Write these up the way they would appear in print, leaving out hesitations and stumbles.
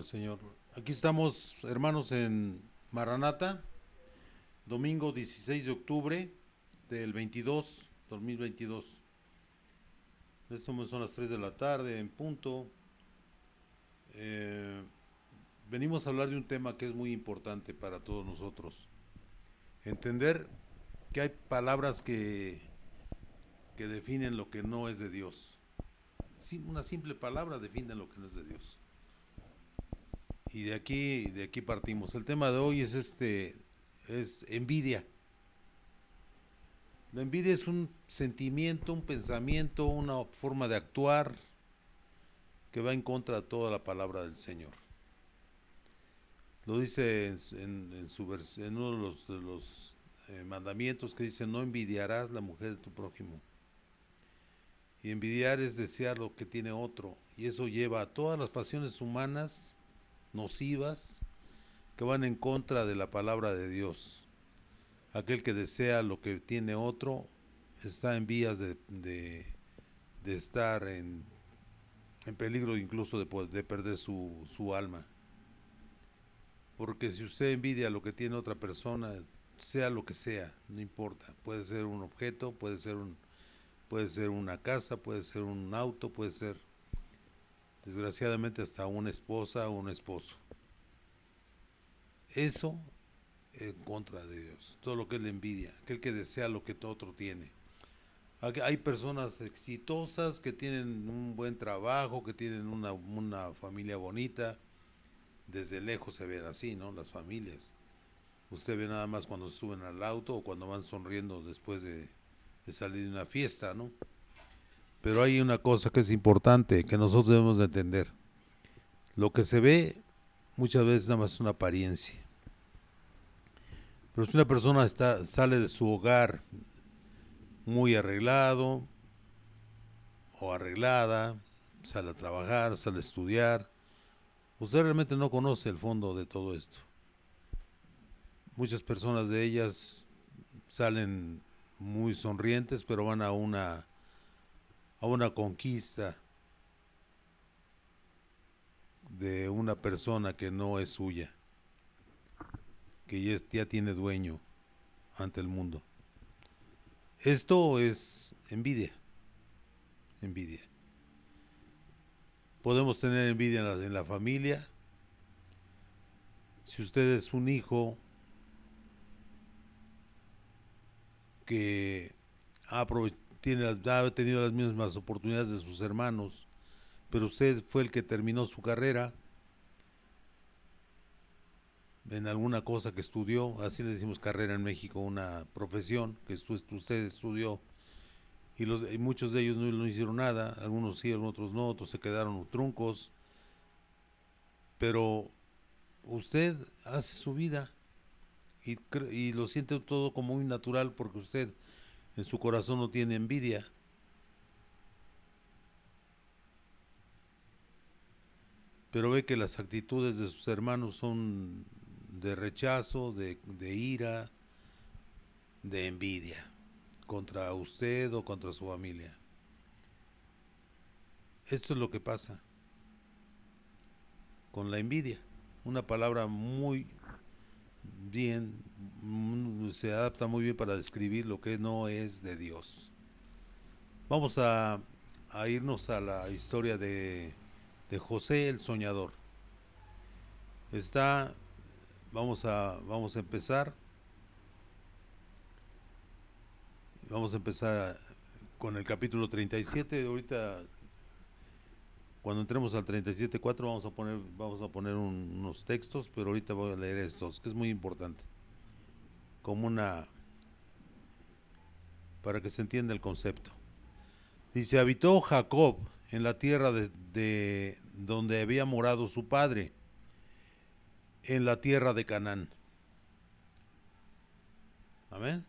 Señor. Aquí estamos, hermanos, en Maranata, domingo 16 de octubre del 2022. En este momento son las 3 de la tarde, en punto. Eh, Venimos a hablar de un tema que es muy importante para todos nosotros. Entender que hay palabras que definen lo que no es de Dios. Una simple palabra define lo que no es de Dios. Y de aquí partimos. El tema de hoy es envidia. La envidia es un sentimiento, un pensamiento, una forma de actuar que va en contra de toda la palabra del Señor. Lo dice en uno de los mandamientos que dice: no envidiarás la mujer de tu prójimo. Y envidiar es desear lo que tiene otro, y eso lleva a todas las pasiones humanas nocivas que van en contra de la palabra de Dios. Aquel que desea lo que tiene otro está en vías de estar en peligro incluso de perder su alma. Porque si usted envidia lo que tiene otra persona, sea lo que sea, no importa. Puede ser un objeto, puede ser una casa, puede ser un auto, puede ser, desgraciadamente, hasta una esposa o un esposo. Eso en contra de Dios. Todo lo que es la envidia, aquel que desea lo que otro tiene. Hay personas exitosas que tienen un buen trabajo, que tienen una familia bonita. Desde lejos se ven así, ¿no? Las familias. Usted ve nada más cuando suben al auto o cuando van sonriendo después de salir de una fiesta, ¿no? Pero hay una cosa que es importante, que nosotros debemos de entender. Lo que se ve muchas veces nada más es una apariencia. Pero si una persona sale de su hogar muy arreglado o arreglada, sale a trabajar, sale a estudiar, usted realmente no conoce el fondo de todo esto. Muchas personas de ellas salen muy sonrientes, pero van a una conquista de una persona que no es suya, que ya tiene dueño ante el mundo. Esto es envidia. Envidia. Podemos tener envidia en la familia. Si usted es un hijo que ha tenido las mismas oportunidades de sus hermanos, pero usted fue el que terminó su carrera en alguna cosa que estudió, así le decimos carrera en México, una profesión que usted estudió, y muchos de ellos no hicieron nada, algunos sí, otros no, otros se quedaron truncos, pero usted hace su vida y lo siente todo como muy natural porque usted en su corazón no tiene envidia. Pero ve que las actitudes de sus hermanos son de rechazo, de ira, de envidia contra usted o contra su familia. Esto es lo que pasa con la envidia. Una palabra muy bien, se adapta muy bien para describir lo que no es de Dios. Vamos a irnos a la historia de José el soñador. Está, vamos a empezar. Vamos a empezar con el capítulo 37. Ahorita, cuando entremos al 37.4, vamos a poner unos textos, pero ahorita voy a leer estos, que es muy importante, como para que se entienda el concepto. Dice: habitó Jacob en la tierra de donde había morado su padre, en la tierra de Canaán. Amén.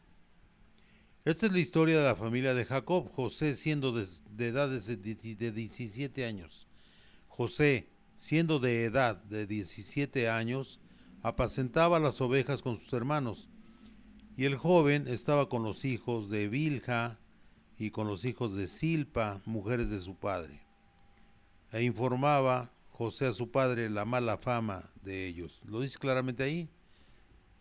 Esta es la historia de la familia de Jacob. José, siendo de edad de 17 años. José, siendo de edad de 17 años, apacentaba las ovejas con sus hermanos, y el joven estaba con los hijos de Bilha y con los hijos de Silpa, mujeres de su padre. E informaba José a su padre la mala fama de ellos. Lo dice claramente ahí.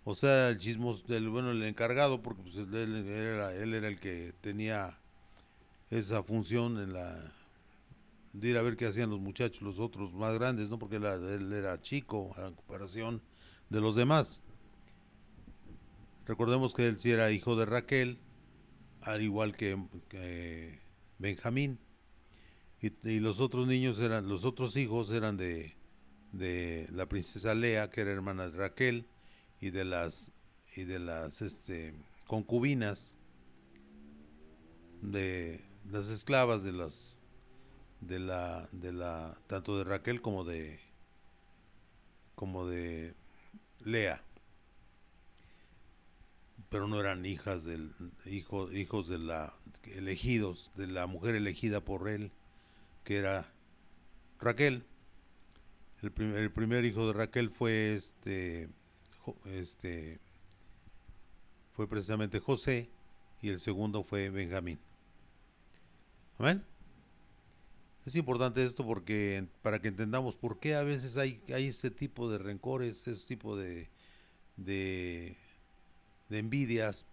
O sea, el chismos del, bueno, el encargado, porque pues él era el que tenía esa función en la de ir a ver qué hacían los muchachos, los otros más grandes, ¿no? Porque él era chico en comparación de los demás. Recordemos que él sí era hijo de Raquel, al igual que Benjamín. Y los otros niños eran, los otros hijos eran de la princesa Lea, que era hermana de Raquel, y de las concubinas, de las esclavas de la tanto de Raquel como de Lea, pero no eran hijos de la elegidos, de la mujer elegida por él, que era Raquel. El primer hijo de Raquel fue precisamente José, y el segundo fue Benjamín. ¿Amén? Es importante esto porque para que entendamos por qué a veces hay ese tipo de rencores, ese tipo de, de envidias,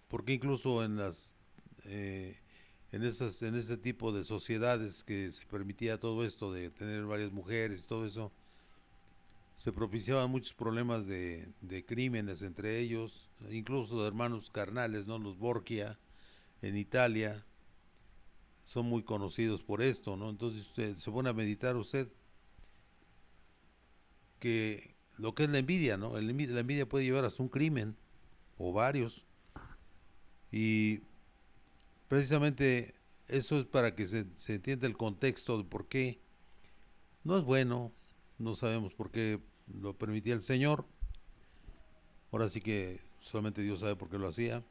porque incluso eh, en ese tipo de sociedades que se permitía todo esto de tener varias mujeres y todo eso, se propiciaban muchos problemas de crímenes entre ellos, incluso de hermanos carnales, ¿no? Los Borgia en Italia son muy conocidos por esto, ¿no? Entonces usted se pone a meditar usted que lo que es la envidia, ¿no? La envidia puede llevar hasta un crimen o varios, y precisamente eso es para que se entienda el contexto de por qué no es bueno. No sabemos por qué lo permitía el Señor. Ahora sí que solamente Dios sabe por qué lo hacía.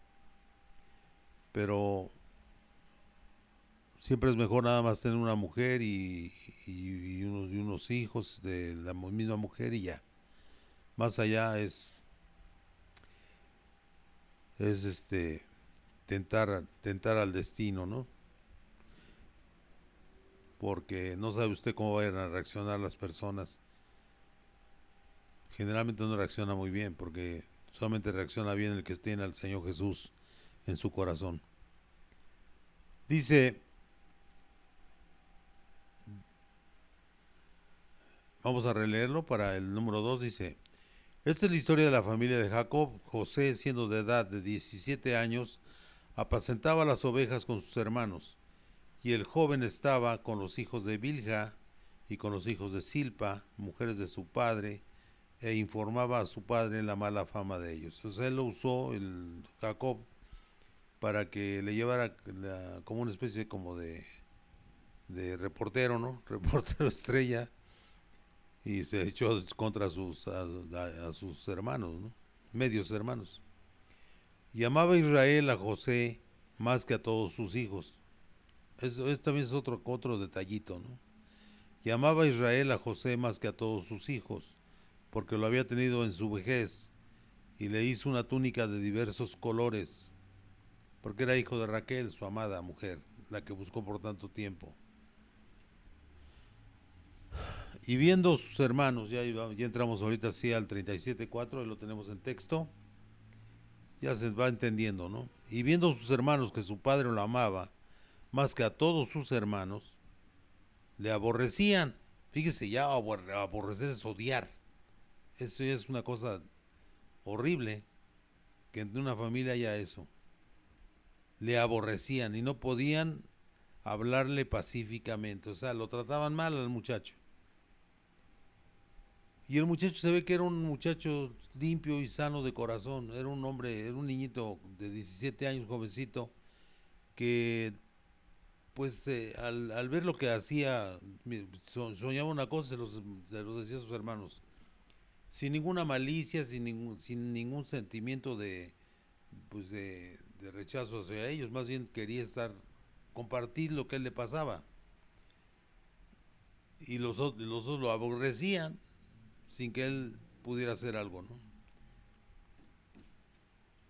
Pero siempre es mejor nada más tener una mujer y unos hijos de la misma mujer y ya. Más allá es tentar al destino, ¿no? Porque no sabe usted cómo vayan a reaccionar las personas. Generalmente no reacciona muy bien, porque solamente reacciona bien el que tiene al Señor Jesús en su corazón. Dice, vamos a releerlo para el número 2, dice: esta es la historia de la familia de Jacob. José, siendo de edad de 17 años, apacentaba las ovejas con sus hermanos, y el joven estaba con los hijos de Bilha y con los hijos de Silpa, mujeres de su padre, e informaba a su padre la mala fama de ellos. O sea, él lo usó, el Jacob, para que le llevara como una especie como de reportero, ¿no? Reportero estrella, y se echó contra a sus hermanos, ¿no? Medios hermanos. Y amaba Israel a José más que a todos sus hijos. Eso también es otro detallito, ¿no? Y amaba Israel a José más que a todos sus hijos, porque lo había tenido en su vejez, y le hizo una túnica de diversos colores, porque era hijo de Raquel, su amada mujer, la que buscó por tanto tiempo. Y viendo sus hermanos, ya entramos ahorita así al 37:4, ahí lo tenemos en texto, ya se va entendiendo, ¿no? Y viendo sus hermanos que su padre lo amaba más que a todos sus hermanos, le aborrecían. Fíjese, ya aborrecer es odiar. Eso ya es una cosa horrible, que en una familia haya eso. Le aborrecían y no podían hablarle pacíficamente, o sea, lo trataban mal al muchacho. Y el muchacho se ve que era un muchacho limpio y sano de corazón, era un hombre, era un niñito de 17 años, jovencito, que pues al ver lo que hacía, soñaba una cosa, se los decía a sus hermanos, sin ninguna malicia, sin ningún sentimiento de rechazo hacia ellos, más bien quería compartir lo que a él le pasaba. Y los dos lo aborrecían sin que él pudiera hacer algo, ¿no?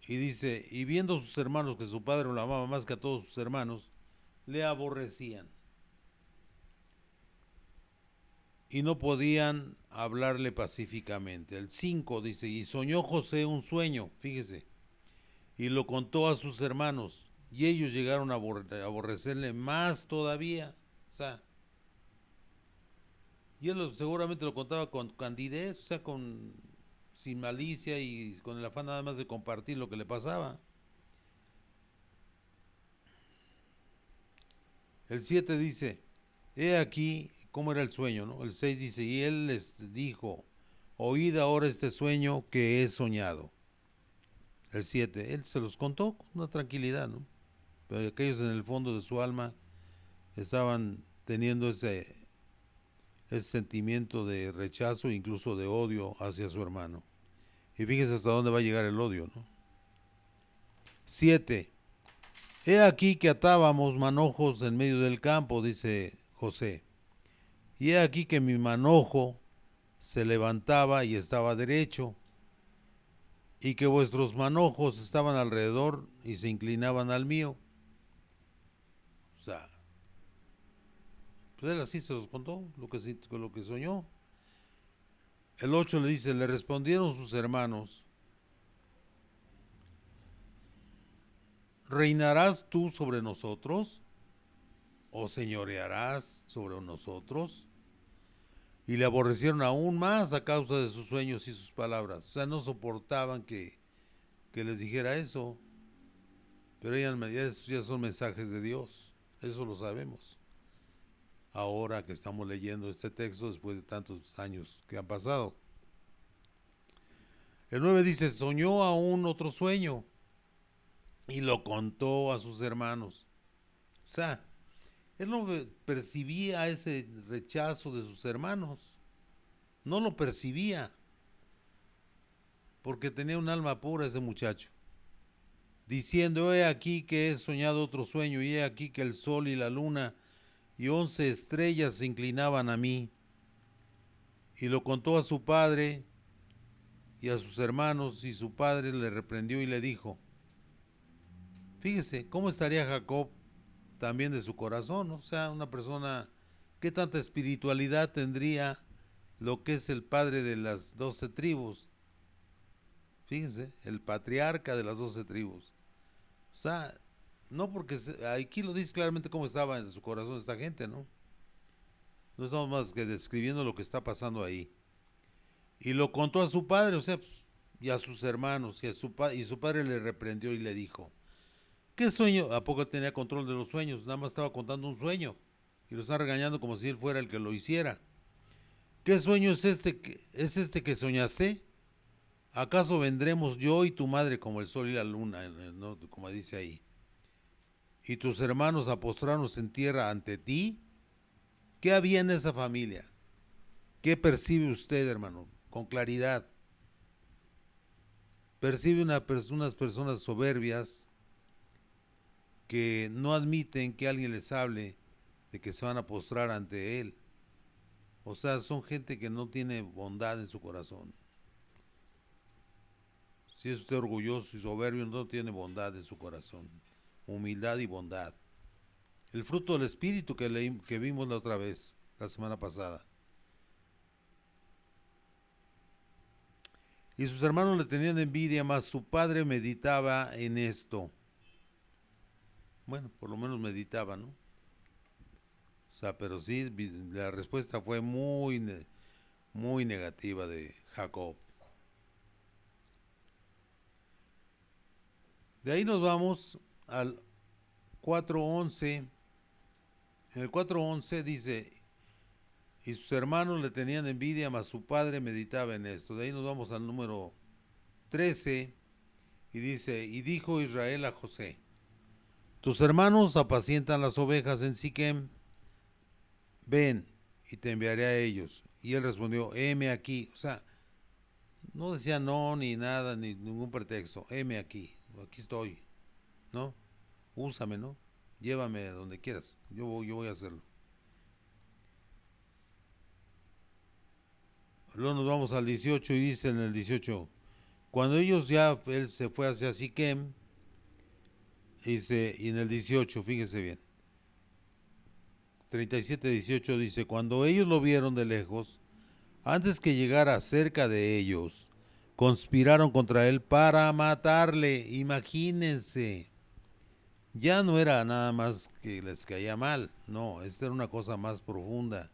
Y dice, y viendo a sus hermanos que su padre lo amaba más que a todos sus hermanos, le aborrecían. y no podían hablarle pacíficamente. El 5 dice, y soñó José un sueño, fíjese, y lo contó a sus hermanos, y ellos llegaron a aborrecerle más todavía. O sea, y él seguramente lo contaba con candidez, o sea, sin malicia y con el afán nada más de compartir lo que le pasaba. El 7 dice, he aquí cómo era el sueño, ¿no? El 6 dice, y él les dijo, oíd ahora este sueño que he soñado. El 7, él se los contó con una tranquilidad, ¿no? Pero aquellos en el fondo de su alma estaban teniendo ese sentimiento de rechazo, incluso de odio hacia su hermano. Y fíjese hasta dónde va a llegar el odio, ¿no? 7. He aquí que atábamos manojos en medio del campo, dice José. Y he aquí que mi manojo se levantaba y estaba derecho, y que vuestros manojos estaban alrededor y se inclinaban al mío. O sea, pues él así se los contó, lo que soñó. El 8 le dice, le respondieron sus hermanos, ¿reinarás tú sobre nosotros? ¿O señorearás sobre nosotros? Y le aborrecieron aún más a causa de sus sueños y sus palabras. O sea, no soportaban que les dijera eso. Pero esos ya son mensajes de Dios. Eso lo sabemos. Ahora que estamos leyendo este texto después de tantos años que han pasado. El 9 dice, soñó aún otro sueño y lo contó a sus hermanos. O sea, él no percibía ese rechazo de sus hermanos. No lo percibía. Porque tenía un alma pura ese muchacho. Diciendo, he aquí que he soñado otro sueño, y he aquí que el sol y la luna y 11 estrellas se inclinaban a mí. Y lo contó a su padre y a sus hermanos, y su padre le reprendió y le dijo, fíjese, ¿cómo estaría Jacob también de su corazón? ¿No? O sea, una persona, ¿qué tanta espiritualidad tendría lo que es el padre de las 12 tribus? Fíjense, el patriarca de las 12 tribus. O sea, no porque aquí lo dice claramente cómo estaba en su corazón esta gente, ¿no? No estamos más que describiendo lo que está pasando ahí. Y lo contó a su padre, o sea, y a sus hermanos, y su padre le reprendió y le dijo, ¿qué sueño? ¿A poco tenía control de los sueños? Nada más estaba contando un sueño. Y lo está regañando como si él fuera el que lo hiciera. ¿Qué sueño es este que soñaste? ¿Acaso vendremos yo y tu madre como el sol y la luna, ¿no? Como dice ahí? ¿Y tus hermanos a postrarnos en tierra ante ti? ¿Qué había en esa familia? ¿Qué percibe usted, hermano? Con claridad. Percibe unas personas soberbias que no admiten que alguien les hable de que se van a postrar ante él. O sea, son gente que no tiene bondad en su corazón. Si es usted orgulloso y soberbio, no tiene bondad en su corazón. Humildad y bondad. El fruto del Espíritu que vimos la otra vez, la semana pasada. Y sus hermanos le tenían envidia, mas su padre meditaba en esto. Bueno, por lo menos meditaba, ¿no? O sea, pero sí, la respuesta fue muy negativa de Jacob. De ahí nos vamos al 4:11. En el 4:11 dice, y sus hermanos le tenían envidia, mas su padre meditaba en esto. De ahí nos vamos al número 13 y dice, y dijo Israel a José, tus hermanos apacientan las ovejas en Siquem, ven y te enviaré a ellos. Y él respondió, heme aquí. O sea, no decía no ni nada, ni ningún pretexto. Heme aquí, aquí estoy, ¿no? Úsame, ¿no? Llévame a donde quieras, yo voy a hacerlo. Luego nos vamos al 18 y dice en el 18, cuando él se fue hacia Siquem, dice, y en el 18, fíjese bien, 37:18 dice, cuando ellos lo vieron de lejos, antes que llegara cerca de ellos, conspiraron contra él para matarle. Imagínense, ya no era nada más que les caía mal, no, esta era una cosa más profunda.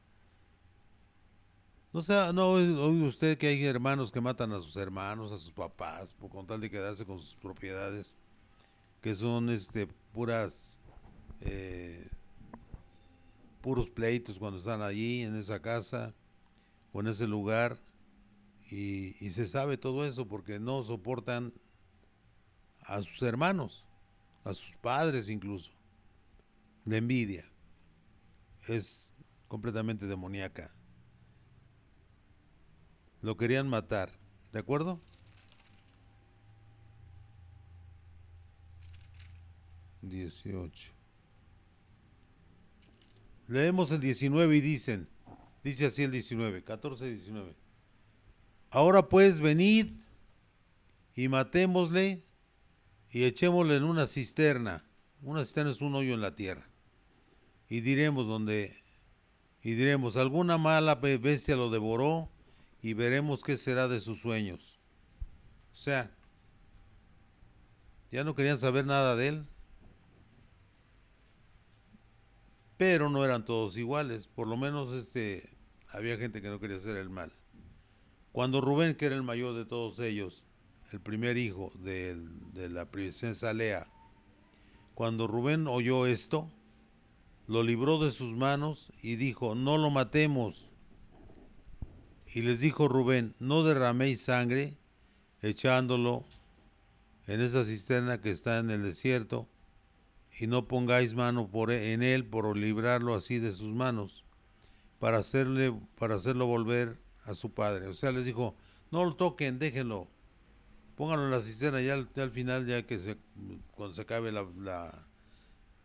No sé, no oye usted que hay hermanos que matan a sus hermanos, a sus papás, por con tal de quedarse con sus propiedades, que son puras eh, puros pleitos cuando están allí en esa casa o en ese lugar, y se sabe todo eso porque no soportan a sus hermanos, a sus padres incluso. La envidia es completamente demoníaca. Lo querían matar, ¿de acuerdo? 18. Leemos el 19 y dice así el 19, 14-19. Ahora pues venid y matémosle y echémosle en una cisterna. Una cisterna es un hoyo en la tierra. Y diremos, alguna mala bestia lo devoró y veremos qué será de sus sueños. O sea, ya no querían saber nada de él, pero no eran todos iguales. Por lo menos había gente que no quería hacer el mal. Cuando Rubén, que era el mayor de todos ellos, el primer hijo de la princesa Lea, cuando Rubén oyó esto, lo libró de sus manos y dijo, no lo matemos. Y les dijo Rubén, no derraméis sangre echándolo en esa cisterna que está en el desierto, y no pongáis mano en él por librarlo así de sus manos, para hacerlo volver a su padre. O sea, les dijo, no lo toquen, déjenlo, pónganlo en la cisterna, ya al final, cuando se acabe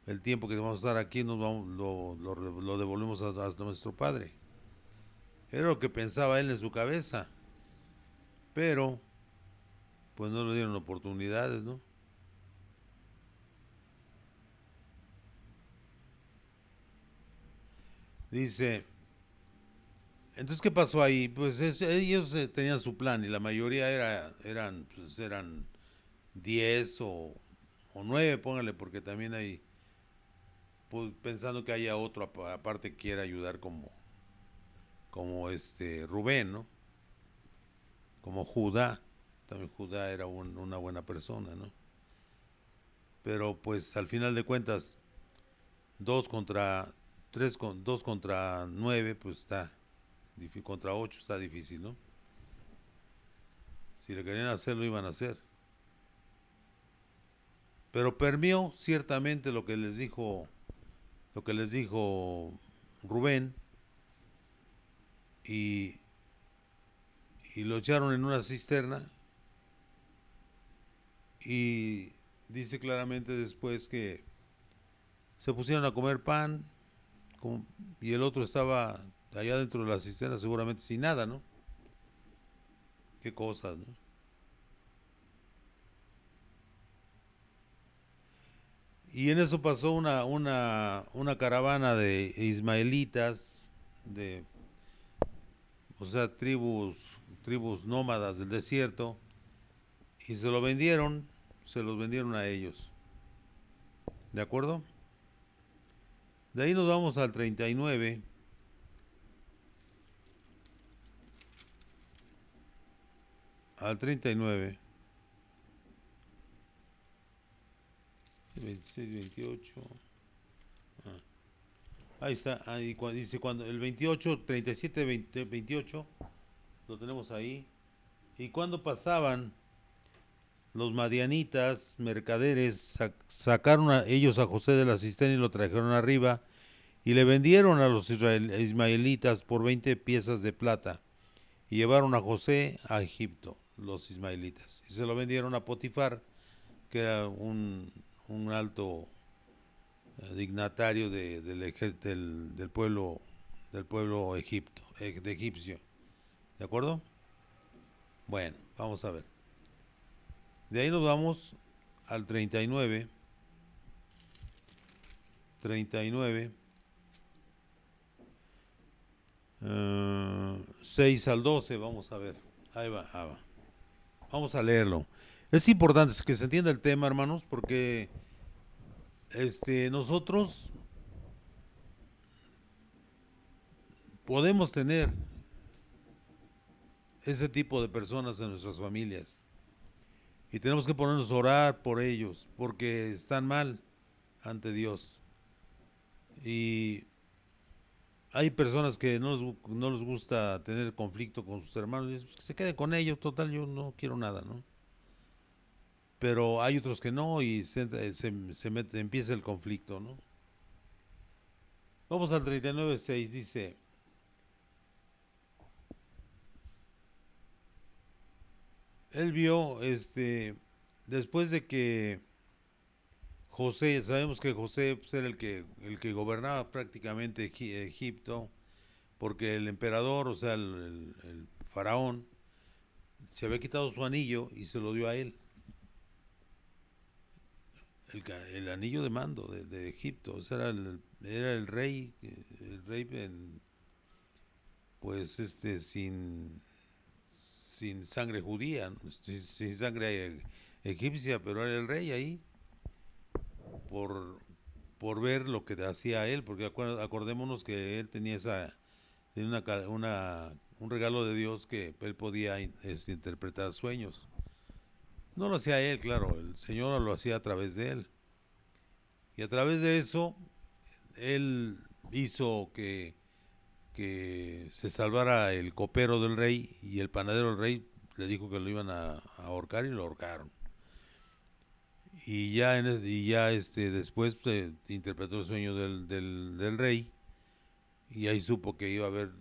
el tiempo que vamos a estar aquí, lo devolvemos a nuestro padre. Era lo que pensaba él en su cabeza, pero pues no le dieron oportunidades, ¿no? Dice, entonces, ¿qué pasó ahí? Pues ellos tenían su plan y la mayoría eran 10 o 9, póngale, porque también hay, pues, pensando que haya otro aparte que quiera ayudar como Rubén, ¿no? Como Judá. También Judá era una buena persona, ¿no? Pero pues al final de cuentas, 2 contra 3 con 2 contra 9, pues contra 8 está difícil, ¿no? Si le querían hacer, lo iban a hacer. Pero permió ciertamente lo que les dijo Rubén, y, y lo echaron en una cisterna, y dice claramente después que se pusieron a comer pan, y el otro estaba allá dentro de la cisterna seguramente sin nada, ¿no? Qué cosas, ¿no? Y en eso pasó una caravana de ismaelitas, o sea, tribus nómadas del desierto, y se los vendieron a ellos. ¿De acuerdo? De ahí nos vamos al 39. Al 39. 26, 28. Ahí está. Ahí dice cuando el 28, 37, 20, 28. Lo tenemos ahí. Y cuando pasaban los madianitas, mercaderes, sacaron ellos a José de la cisterna y lo trajeron arriba y le vendieron a los ismaelitas por 20 piezas de plata y llevaron a José a Egipto, los ismaelitas. Y se lo vendieron a Potifar, que era un alto dignatario del pueblo de egipcio. ¿De acuerdo? Bueno, vamos a ver. De ahí nos vamos al 39. 39. 6 al 12, vamos a ver. Ahí va, ahí va. Vamos a leerlo. Es importante que se entienda el tema, hermanos, porque nosotros podemos tener ese tipo de personas en nuestras familias y tenemos que ponernos a orar por ellos porque están mal ante Dios. Y hay personas que no les gusta tener conflicto con sus hermanos y dicen, pues, que se quede con ellos, total, yo no quiero nada, ¿no? Pero hay otros que no y empieza el conflicto, ¿no? Vamos al 39:6, dice, él vio, después de que José, sabemos que José pues, era el que gobernaba prácticamente Egipto, porque el emperador, o sea, el faraón, se había quitado su anillo y se lo dio a él, el anillo de mando de Egipto, o sea, era el rey pues sin sangre judía, sin sangre egipcia, pero era el rey ahí por, por ver lo que hacía él, porque acordémonos que él tenía un regalo de Dios que él podía interpretar sueños. No lo hacía él, claro, el Señor lo hacía a través de él. Y a través de eso, él hizo que se salvara el copero del rey y el panadero del rey le dijo que lo iban a ahorcar y lo ahorcaron. Y ya después interpretó el sueño del rey y ahí supo que iba a haber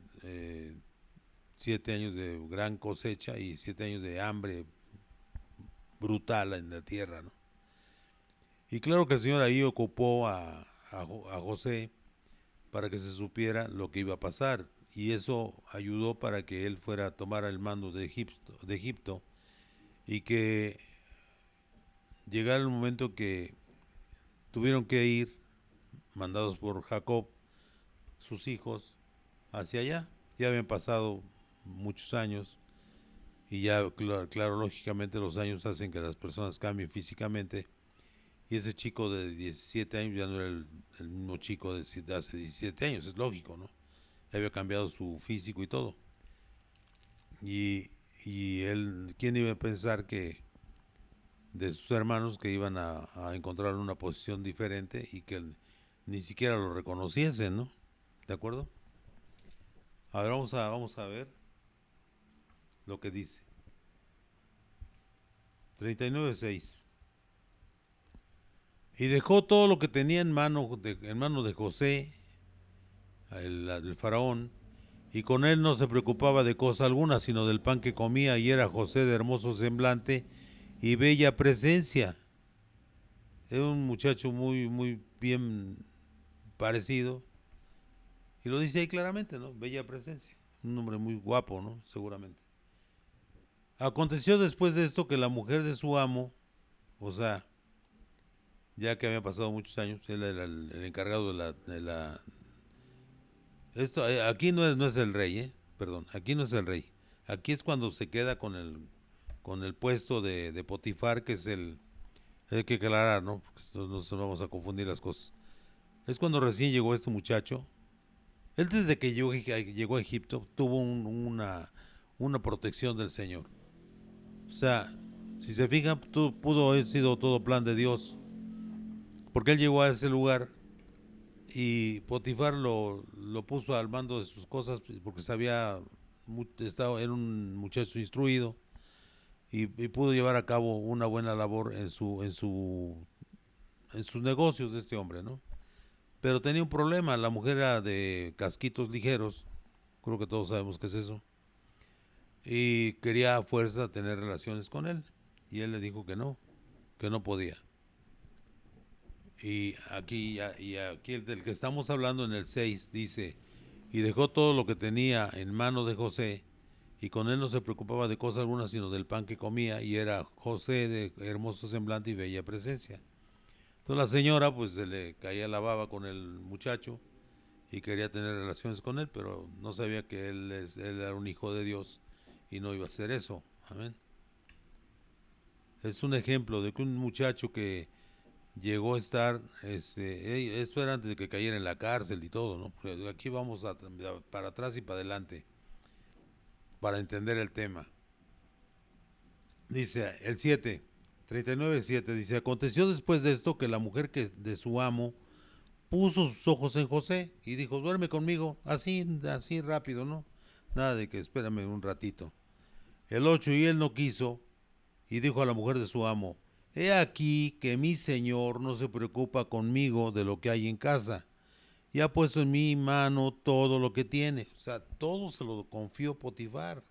7 años de gran cosecha y 7 años de hambre brutal en la tierra, ¿no? Y claro que el Señor ahí ocupó a José para que se supiera lo que iba a pasar y eso ayudó para que él fuera a tomar el mando de Egipto y que llegara el momento que tuvieron que ir, mandados por Jacob, sus hijos, hacia allá. Ya habían pasado muchos años y ya, claro, lógicamente los años hacen que las personas cambien físicamente y ese chico de 17 años ya no era el mismo chico de hace 17 años, es lógico, ¿no? Ya había cambiado su físico y todo. Y él, ¿quién iba a pensar que de sus hermanos que iban a encontrar una posición diferente y que ni siquiera lo reconociesen, ¿no? ¿De acuerdo? A ver, vamos a ver lo que dice. 39:6. Y dejó todo lo que tenía en mano de José, el faraón, y con él no se preocupaba de cosa alguna, sino del pan que comía, y era José de hermoso semblante y bella presencia. Era un muchacho muy, muy bien parecido, y lo dice ahí claramente, ¿no? Bella presencia. Un hombre muy guapo, ¿no? Seguramente. Aconteció después de esto que la mujer de su amo, o sea, ya que habían pasado muchos años, él era el encargado de la. Esto, aquí no es el rey, perdón, aquí no es el rey. Aquí es cuando se queda con el puesto de Potifar, que es hay que aclarar, ¿no? Porque no se vamos a confundir las cosas. Es cuando recién llegó este muchacho. Él desde que llegó a Egipto tuvo una protección del Señor. O sea, si se fijan, pudo haber sido todo plan de Dios, porque él llegó a ese lugar y Potifar lo puso al mando de sus cosas porque era un muchacho instruido y pudo llevar a cabo una buena labor en sus negocios de este hombre, ¿no? Pero tenía un problema, la mujer era de casquitos ligeros, creo que todos sabemos qué es eso, y quería a fuerza tener relaciones con él, y él le dijo que no podía. Y aquí el del que estamos hablando en el 6 dice, y dejó todo lo que tenía en mano de José, y con él no se preocupaba de cosa alguna, sino del pan que comía, y era José de hermoso semblante y bella presencia. Entonces la señora pues se le caía la baba con el muchacho, y quería tener relaciones con él, pero no sabía que él era un hijo de Dios y no iba a hacer eso. Amén. Es un ejemplo de que un muchacho que llegó a estar, esto era antes de que cayera en la cárcel y todo, ¿no? Porque aquí vamos para atrás y para adelante para entender el tema. Dice el 7, 39:7, dice, aconteció después de esto que la mujer que de su amo puso sus ojos en José y dijo, duerme conmigo, así rápido, ¿no? Nada de que espérame un ratito. El 8, y él no quiso, y dijo a la mujer de su amo, he aquí que mi señor no se preocupa conmigo de lo que hay en casa, y ha puesto en mi mano todo lo que tiene. O sea, todo se lo confió Potifar.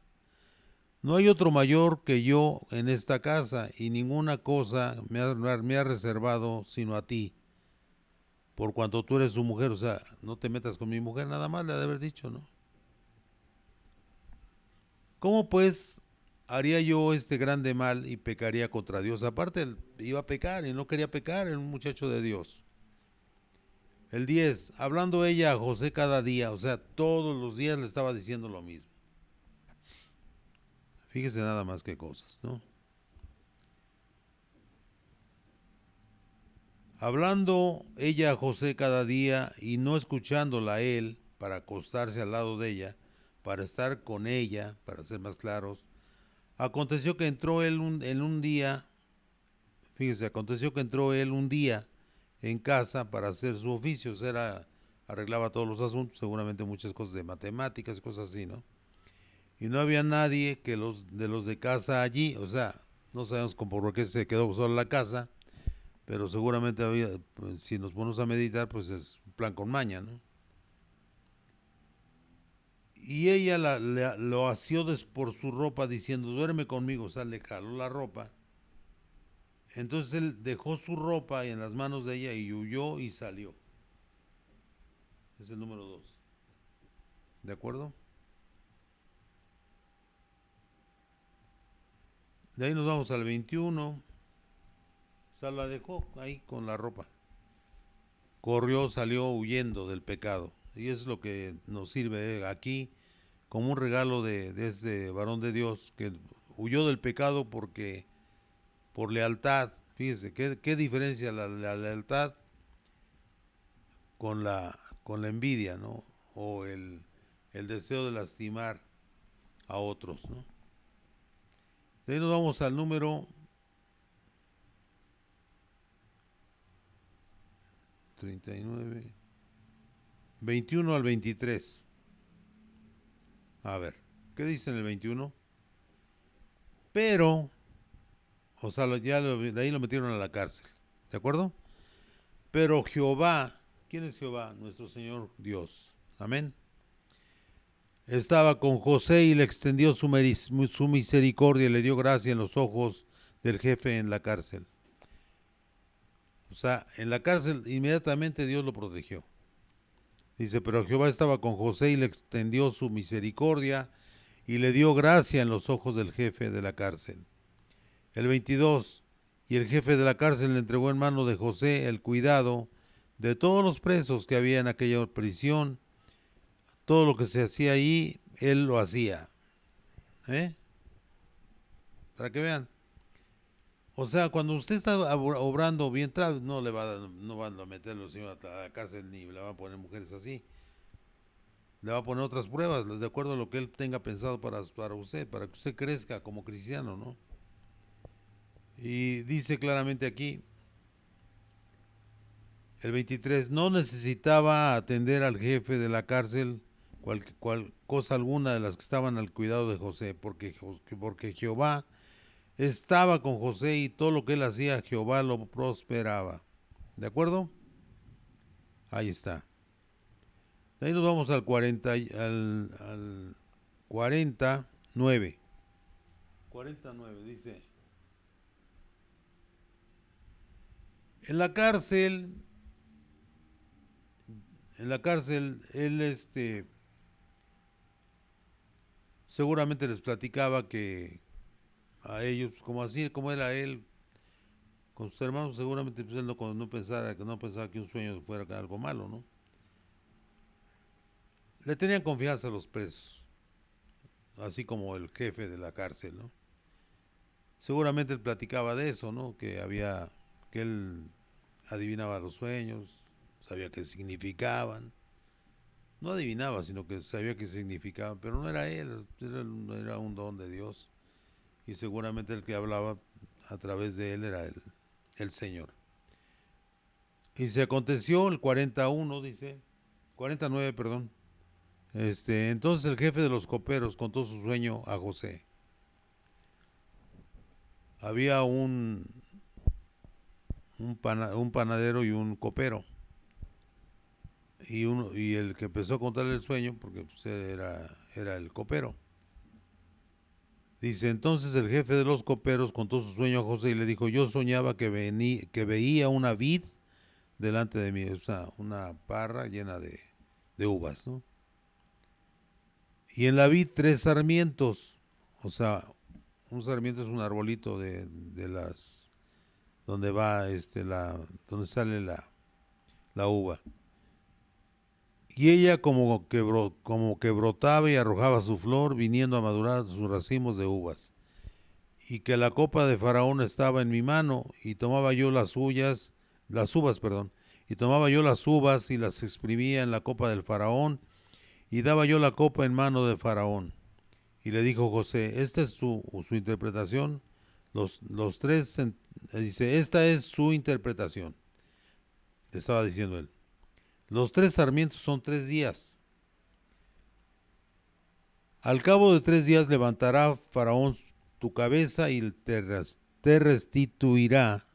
No hay otro mayor que yo en esta casa, y ninguna cosa me ha reservado sino a ti, por cuanto tú eres su mujer. O sea, no te metas con mi mujer, nada más le ha de haber dicho, ¿no? ¿Cómo pues haría yo este grande mal y pecaría contra Dios? Aparte, él iba a pecar y no quería pecar, era un muchacho de Dios. El 10, hablando ella a José cada día, o sea, todos los días le estaba diciendo lo mismo. Fíjese nada más que cosas, ¿no? Hablando ella a José cada día y no escuchándola a él para acostarse al lado de ella, para estar con ella, para ser más claros, aconteció que entró él en un día, fíjese, aconteció que entró él un día en casa para hacer su oficio, o sea, arreglaba todos los asuntos, seguramente muchas cosas de matemáticas, cosas así, ¿no? Y no había nadie que los de casa allí, o sea, no sabemos por qué se quedó sola la casa, pero seguramente había, pues, si nos ponemos a meditar, pues es un plan con maña, ¿no? Y ella lo asió por su ropa diciendo, duerme conmigo, o sea, le jaló la ropa. Entonces él dejó su ropa en las manos de ella y huyó y salió. Es el número 2. ¿De acuerdo? De ahí nos vamos al 21. O sea, la dejó ahí con la ropa. Corrió, salió huyendo del pecado. Y eso es lo que nos sirve aquí como un regalo de este varón de Dios que huyó del pecado porque por lealtad. Fíjese, qué diferencia la lealtad con la envidia, ¿no? O el deseo de lastimar a otros, ¿no? De ahí nos vamos al número 39, 21 al 23. A ver, ¿qué dice en el 21? Pero, o sea, de ahí lo metieron a la cárcel, ¿de acuerdo? Pero Jehová, ¿quién es Jehová? Nuestro Señor Dios. Amén. Estaba con José y le extendió su misericordia y le dio gracia en los ojos del jefe en la cárcel. O sea, en la cárcel inmediatamente Dios lo protegió. Dice, pero Jehová estaba con José y le extendió su misericordia y le dio gracia en los ojos del jefe de la cárcel. El 22, y el jefe de la cárcel le entregó en mano de José el cuidado de todos los presos que había en aquella prisión. Todo lo que se hacía ahí, él lo hacía. ¿Eh? Para que vean. O sea, cuando usted está obrando bien, no van a meterlo señor a la cárcel ni le van a poner mujeres así. Le va a poner otras pruebas, de acuerdo a lo que él tenga pensado para usted, para que usted crezca como cristiano, ¿no? Y dice claramente aquí, el 23, no necesitaba atender al jefe de la cárcel cual cosa alguna de las que estaban al cuidado de José, porque Jehová estaba con José y todo lo que él hacía, Jehová lo prosperaba. ¿De acuerdo? Ahí está. De ahí nos vamos al 40, al 49. 49 dice, en la cárcel, él seguramente les platicaba que a ellos, como así, como era él con sus hermanos, seguramente pues él no pensaba que un sueño fuera algo malo, ¿no? le tenían confianza a los presos, así como el jefe de la cárcel, ¿no? Seguramente él platicaba de eso, ¿no? Que él adivinaba los sueños, sabía qué significaban. No adivinaba, sino que sabía qué significaban, pero no era él, era un don de Dios. Y seguramente el que hablaba a través de él era el Señor. Y se aconteció el 41, dice, 49, perdón. Entonces el jefe de los coperos contó su sueño a José. Había un panadero y un copero. Y el que empezó a contarle el sueño, porque pues, era el copero. Dice, entonces el jefe de los coperos contó su sueño a José y le dijo, yo soñaba que veía una vid delante de mí, o sea, una parra llena de uvas, ¿no? Y en la vid 3 sarmientos, o sea, un sarmiento es un arbolito de las, donde va, donde sale la uva. Y ella como que brotaba y arrojaba su flor, viniendo a madurar sus racimos de uvas. Y que la copa de Faraón estaba en mi mano, y tomaba yo las uvas, perdón, y tomaba yo las uvas y las exprimía en la copa del Faraón, y daba yo la copa en mano de Faraón. Y le dijo José, esta es su interpretación. Los tres, dice, esta es su interpretación. Le estaba diciendo él. Los 3 sarmientos son 3 días. Al cabo de 3 días levantará Faraón tu cabeza y te restituirá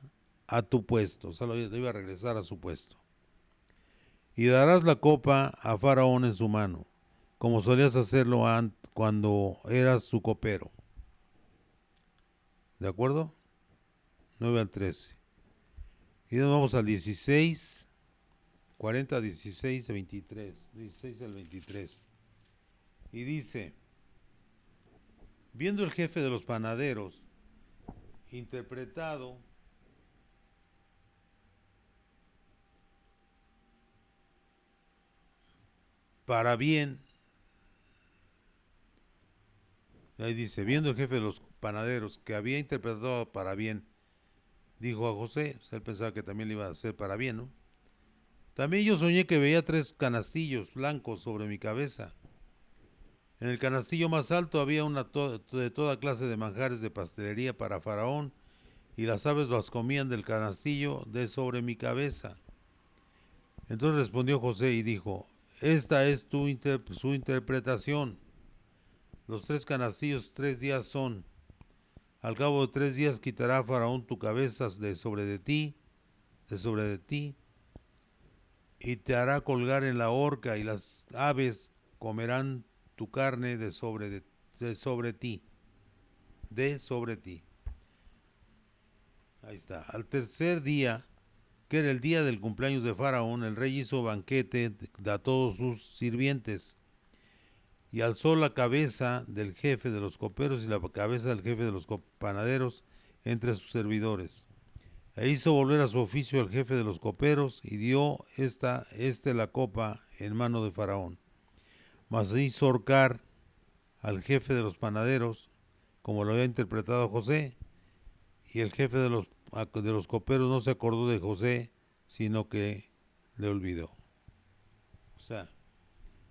a tu puesto. O sea, lo iba a regresar a su puesto. Y darás la copa a Faraón en su mano, como solías hacerlo cuando eras su copero. ¿De acuerdo? 9 al 13. Y nos vamos al 16, 40, 16 a 23. 16 al 23. Y dice, viendo el jefe de los panaderos, interpretado para bien, ahí dice, viendo el jefe de los panaderos que había interpretado para bien, dijo a José, o sea, él pensaba que también le iba a hacer para bien, ¿no? También yo soñé que veía 3 canastillos blancos sobre mi cabeza. En el canastillo más alto había de toda clase de manjares de pastelería para Faraón, y las aves las comían del canastillo de sobre mi cabeza. Entonces respondió José y dijo, esta es su interpretación. Los 3 canastillos 3 días son. Al cabo de 3 días quitará Faraón tu cabeza de sobre de ti, y te hará colgar en la horca, y las aves comerán tu carne de sobre ti, de sobre ti. Ahí está. Al tercer día, que era el día del cumpleaños de Faraón, el rey hizo banquete a todos sus sirvientes, y alzó la cabeza del jefe de los coperos y la cabeza del jefe de los panaderos entre sus servidores. E hizo volver a su oficio al jefe de los coperos, y dio la copa en mano de Faraón. Mas hizo ahorcar al jefe de los panaderos, como lo había interpretado José, y el jefe de los coperos no se acordó de José, sino que le olvidó. O sea,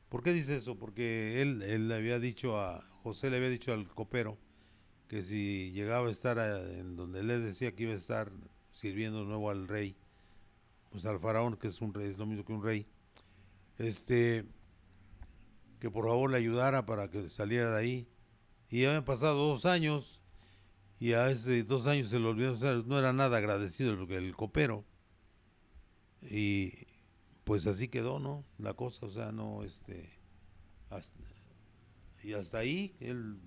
¿por qué dice eso? Porque él le había dicho José le había dicho al copero que si llegaba a estar en donde él le decía que iba a estar sirviendo de nuevo al rey, pues al faraón, que es un rey, es lo mismo que un rey, que por favor le ayudara para que saliera de ahí. Y ya habían pasado 2 años, y a ese 2 años se lo olvidó, o sea, no era nada agradecido el copero. Y pues así quedó, ¿no? La cosa, o sea, no, hasta, y hasta ahí él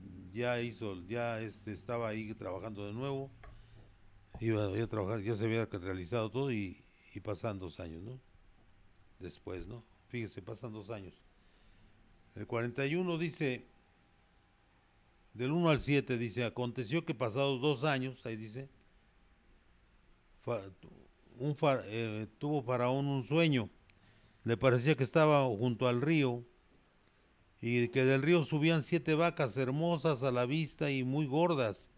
estaba ahí trabajando de nuevo, iba a trabajar, ya se había realizado todo, y pasan 2 años, ¿no? Después, ¿no? Fíjese, pasan 2 años. El 41 dice, del 1 al 7 dice, aconteció que pasados 2 años, ahí dice, fa, tuvo Faraón un sueño. Le parecía que estaba junto al río, y que del río subían 7 vacas hermosas a la vista y muy gordas,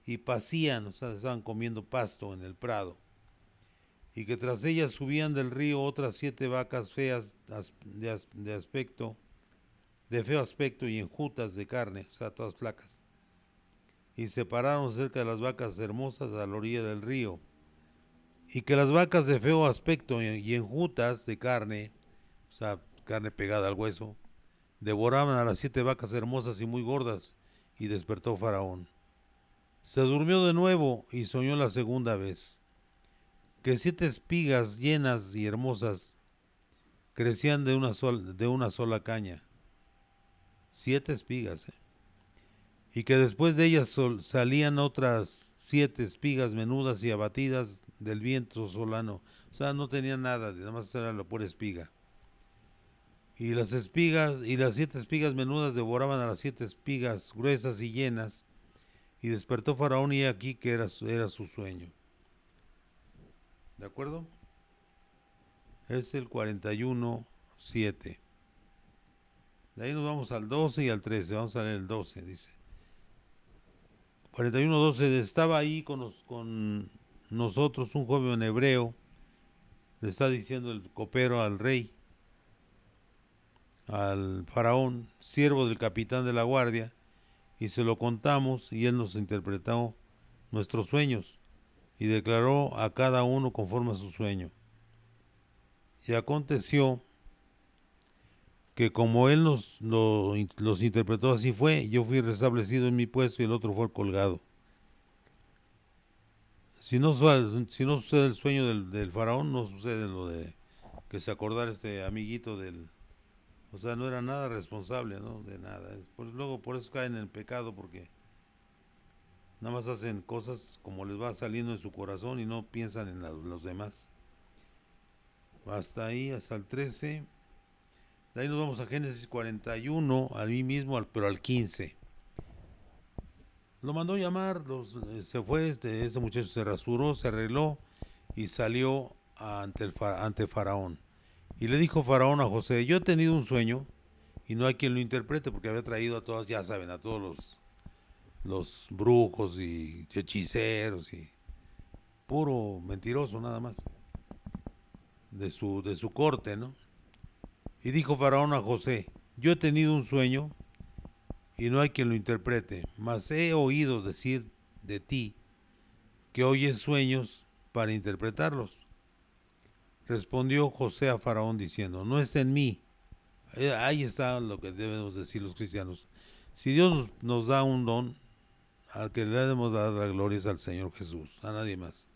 y pacían, o sea, estaban comiendo pasto en el prado, y que tras ellas subían del río otras 7 vacas feas de aspecto, de feo aspecto y enjutas de carne, o sea, todas flacas, y se pararon cerca de las vacas hermosas a la orilla del río, y que las vacas de feo aspecto y enjutas de carne, o sea, carne pegada al hueso, devoraban a las 7 vacas hermosas y muy gordas, y despertó Faraón. Se durmió de nuevo y soñó la segunda vez, que 7 espigas llenas y hermosas crecían de una sola caña. 7 espigas, y que después de ellas salían otras 7 espigas menudas y abatidas del viento solano. O sea, no tenían nada, nada más era la pura espiga. Y las 7 espigas menudas devoraban a las 7 espigas gruesas y llenas. Y despertó Faraón y aquí que era su sueño. ¿De acuerdo? Es el 41:7. De ahí nos vamos al 12 y al 13. Vamos a leer el 12, dice. 41:12. Estaba ahí con nosotros un joven hebreo. Le está diciendo el copero al rey, al faraón, siervo del capitán de la guardia, y se lo contamos y él nos interpretó nuestros sueños y declaró a cada uno conforme a su sueño. Y aconteció que como él los interpretó, así fue. Yo fui restablecido en mi puesto y el otro fue colgado. Si no sucede el sueño del faraón, no sucede lo de que se acordara este amiguito del... O sea, no era nada responsable, ¿no? De nada. Pues luego por eso caen en el pecado, porque nada más hacen cosas como les va saliendo en su corazón y no piensan en los demás. Hasta ahí, hasta el 13. De ahí nos vamos a Génesis 41, a mí mismo, pero al 15. Lo mandó llamar, se fue, este muchacho se rasuró, se arregló y salió ante Faraón. Y le dijo Faraón a José: yo he tenido un sueño y no hay quien lo interprete, porque había traído a todos, ya saben, a todos los brujos y hechiceros y puro mentiroso nada más de su corte, ¿no? Y dijo Faraón a José: yo he tenido un sueño y no hay quien lo interprete, mas he oído decir de ti que oyes sueños para interpretarlos. Respondió José a Faraón diciendo: no está en mí. Ahí está lo que debemos decir los cristianos. Si Dios nos da un don, al que le debemos dar la gloria es al Señor Jesús, a nadie más.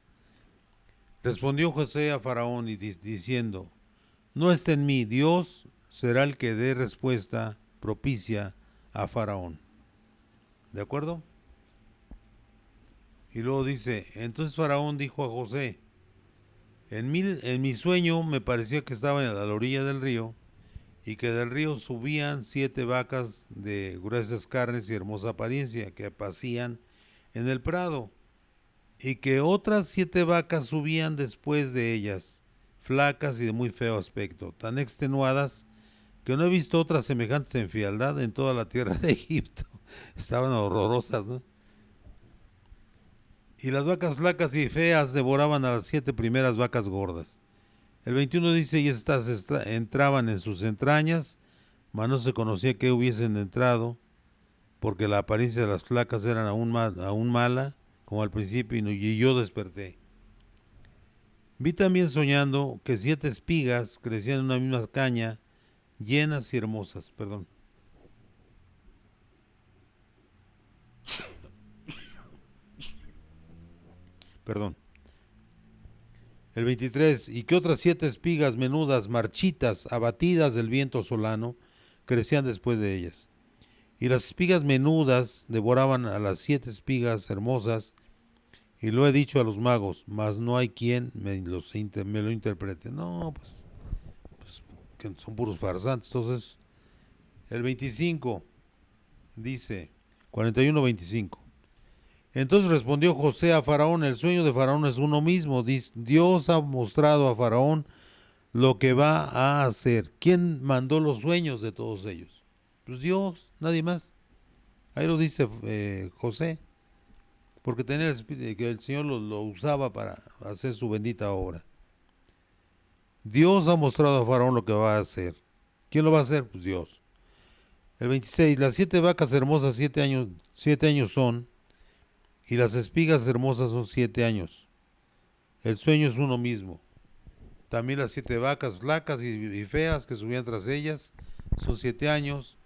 Respondió José a Faraón diciendo: no está en mí. Dios será el que dé respuesta propicia a Faraón. ¿De acuerdo? Y luego dice: entonces Faraón dijo a José: en mi sueño me parecía que estaba a la orilla del río, y que del río subían 7 vacas de gruesas carnes y hermosa apariencia, que pacían en el prado, y que otras 7 vacas subían después de ellas, flacas y de muy feo aspecto, tan extenuadas que no he visto otras semejantes en fealdad en toda la tierra de Egipto. Estaban horrorosas, ¿no? Y las vacas flacas y feas devoraban a las 7 primeras vacas gordas. El 21 dice: y estas entraban en sus entrañas, mas no se conocía que hubiesen entrado, porque la apariencia de las flacas eran aún mala, como al principio, y yo desperté. Vi también soñando que 7 espigas crecían en una misma caña, llenas y hermosas. Perdón. El 23, y que otras 7 espigas menudas, marchitas, abatidas del viento solano, crecían después de ellas. Y las espigas menudas devoraban a las 7 espigas hermosas, y lo he dicho a los magos, mas no hay quien me lo interprete. No, pues que son puros farsantes. Entonces, el 25 dice, 41-25. Entonces respondió José a Faraón: el sueño de Faraón es uno mismo. Dios ha mostrado a Faraón lo que va a hacer. ¿Quién mandó los sueños de todos ellos? Pues Dios, nadie más. Ahí lo dice José, porque tenía el espíritu, que el Señor lo usaba para hacer su bendita obra. Dios ha mostrado a Faraón lo que va a hacer. ¿Quién lo va a hacer? Pues Dios. El 26, las 7 vacas hermosas 7 años son, y las espigas hermosas son 7 años. El sueño es uno mismo. También las 7 vacas flacas y feas que subían tras ellas son 7 años,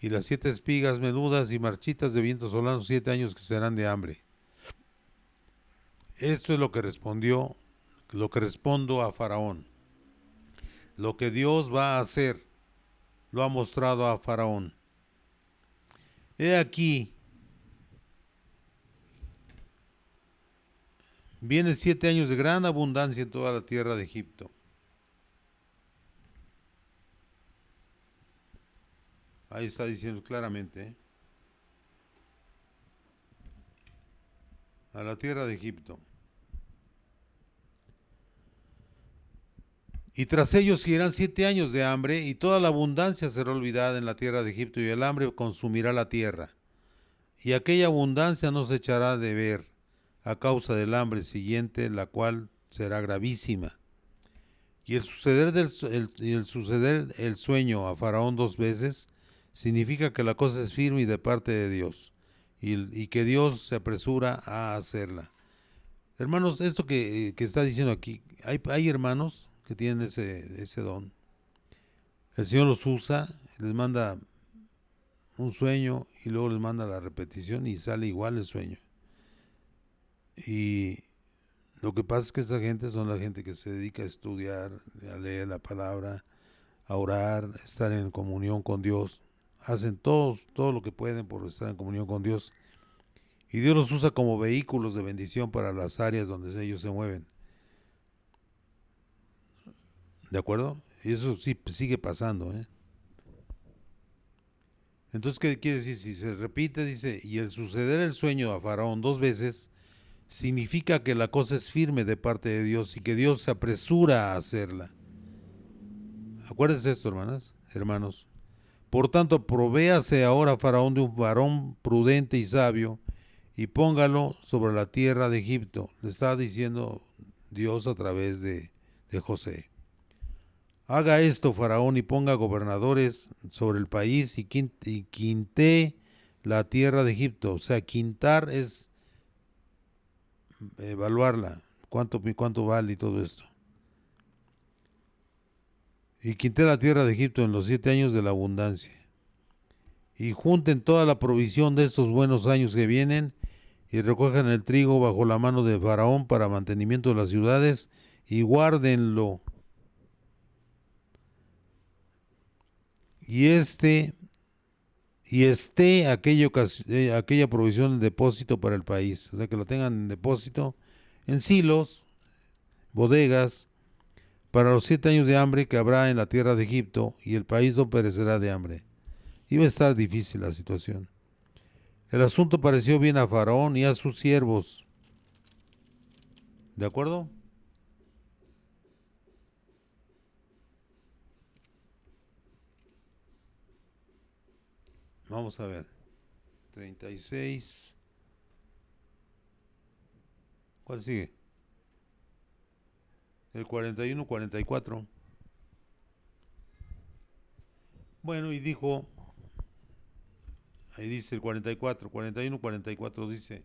y las 7 espigas menudas y marchitas de viento solano 7 años que serán de hambre. Esto es lo que respondo a Faraón. Lo que Dios va a hacer, lo ha mostrado a Faraón. He aquí, vienen 7 años de gran abundancia en toda la tierra de Egipto. Ahí está diciendo claramente, a la tierra de Egipto. Y tras ellos irán 7 años de hambre, y toda la abundancia será olvidada en la tierra de Egipto, y el hambre consumirá la tierra. Y aquella abundancia no se echará de ver a causa del hambre siguiente, la cual será gravísima. Y el suceder el sueño a Faraón 2 veces significa que la cosa es firme y de parte de Dios, y que Dios se apresura a hacerla. Hermanos, esto que está diciendo aquí, hay hermanos que tienen ese don. El Señor los usa, les manda un sueño y luego les manda la repetición y sale igual el sueño. Y lo que pasa es que esta gente son la gente que se dedica a estudiar, a leer la palabra, a orar, a estar en comunión con Dios. Hacen todo lo que pueden por estar en comunión con Dios. Y Dios los usa como vehículos de bendición para las áreas donde ellos se mueven. ¿De acuerdo? Y eso sí sigue pasando, ¿eh? Entonces, ¿qué quiere decir? Si se repite, dice, y el suceder el sueño a Faraón 2 veces, significa que la cosa es firme de parte de Dios y que Dios se apresura a hacerla. Acuérdense esto, hermanos. Por tanto, provéase ahora Faraón de un varón prudente y sabio, y póngalo sobre la tierra de Egipto. Le está diciendo Dios a través de José. Haga esto Faraón y ponga gobernadores sobre el país y quinte la tierra de Egipto. O sea, quintar es evaluarla, cuánto vale y todo esto. Y quinte la tierra de Egipto en los 7 años de la abundancia. Y junten toda la provisión de estos buenos años que vienen y recojan el trigo bajo la mano de Faraón para mantenimiento de las ciudades y guárdenlo. Y esté aquella provisión en depósito para el país. O sea, que lo tengan en depósito, en silos, bodegas, para los 7 años de hambre que habrá en la tierra de Egipto, y el país no perecerá de hambre. Iba a estar difícil la situación. El asunto pareció bien a Faraón y a sus siervos. ¿De acuerdo? Vamos a ver. 36. ¿Cuál sigue? El 41, 44. Bueno, y dijo, ahí dice el 44, 41, 44 dice,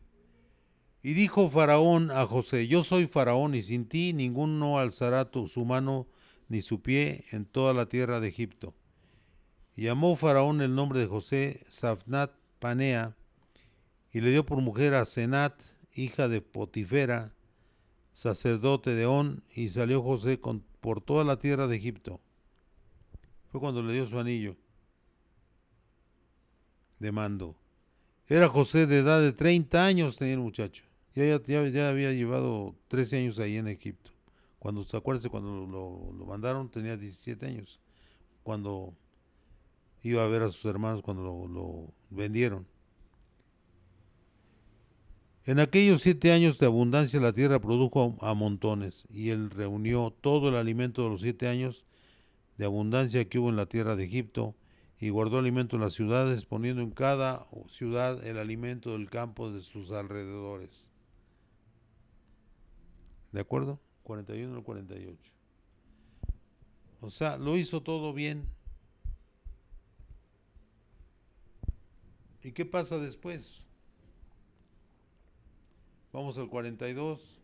y dijo Faraón a José, yo soy Faraón y sin ti ninguno alzará su mano ni su pie en toda la tierra de Egipto. Y llamó Faraón el nombre de José Safnat Panea, y le dio por mujer a Senat, hija de Potifera, sacerdote de On, y salió José por toda la tierra de Egipto. Fue cuando le dio su anillo de mando. Era José de edad de 30 años, tenía el muchacho. Ya había llevado 13 años ahí en Egipto. Acuérdense, cuando lo mandaron tenía 17 años. Cuando iba a ver a sus hermanos, cuando lo vendieron. En aquellos 7 años de abundancia la tierra produjo a montones, y él reunió todo el alimento de los 7 años de abundancia que hubo en la tierra de Egipto, y guardó alimento en las ciudades, poniendo en cada ciudad el alimento del campo de sus alrededores. ¿De acuerdo? 41 al 48. O sea, lo hizo todo bien. ¿Y qué pasa después? Vamos al 42,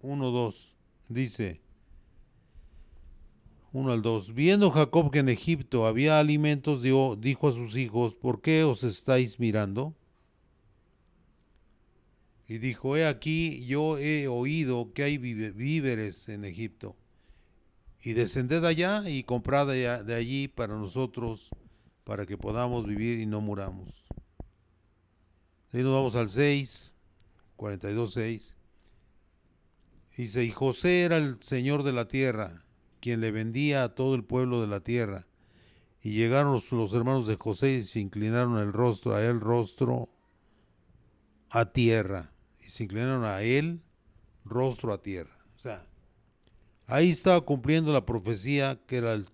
1, 2. Dice, 1 al 2. Viendo Jacob que en Egipto había alimentos, dijo a sus hijos, ¿por qué os estáis mirando? Y dijo, he aquí, yo he oído que hay víveres en Egipto. Y descended allá y comprad de allí para nosotros, para que podamos vivir y no muramos. Ahí nos vamos al 6, 42, 6. Dice, y José era el señor de la tierra, quien le vendía a todo el pueblo de la tierra. Y llegaron los hermanos de José y se inclinaron el rostro, a él rostro a tierra. Y se inclinaron a él rostro a tierra. O sea, ahí estaba cumpliendo la profecía que era el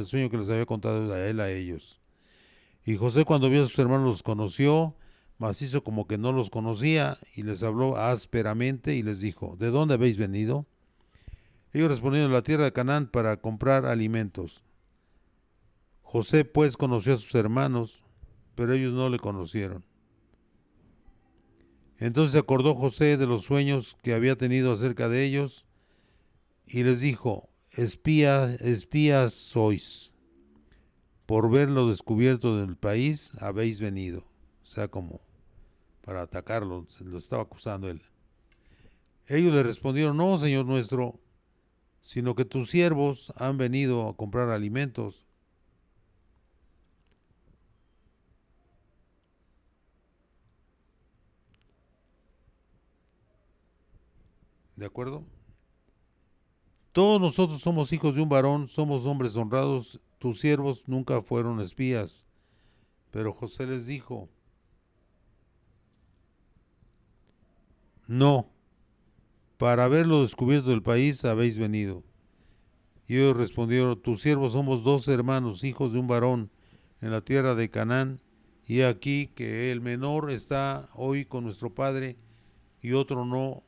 sueño que les había contado a él a ellos. Y José cuando vio a sus hermanos los conoció, mas hizo como que no los conocía y les habló ásperamente y les dijo, ¿de dónde habéis venido? Ellos respondieron, a la tierra de Canaán para comprar alimentos. José pues conoció a sus hermanos, pero ellos no le conocieron. Entonces se acordó José de los sueños que había tenido acerca de ellos y les dijo, espías sois, por ver lo descubierto del país habéis venido. O sea, como para atacarlo, se lo estaba acusando él. Ellos le respondieron, no, señor nuestro, sino que tus siervos han venido a comprar alimentos. ¿De acuerdo? Todos nosotros somos hijos de un varón, somos hombres honrados, tus siervos nunca fueron espías. Pero José les dijo, no, para ver lo descubierto del país habéis venido. Y ellos respondieron, tus siervos somos 2 hermanos, hijos de un varón, en la tierra de Canaán, y aquí que el menor está hoy con nuestro padre y otro no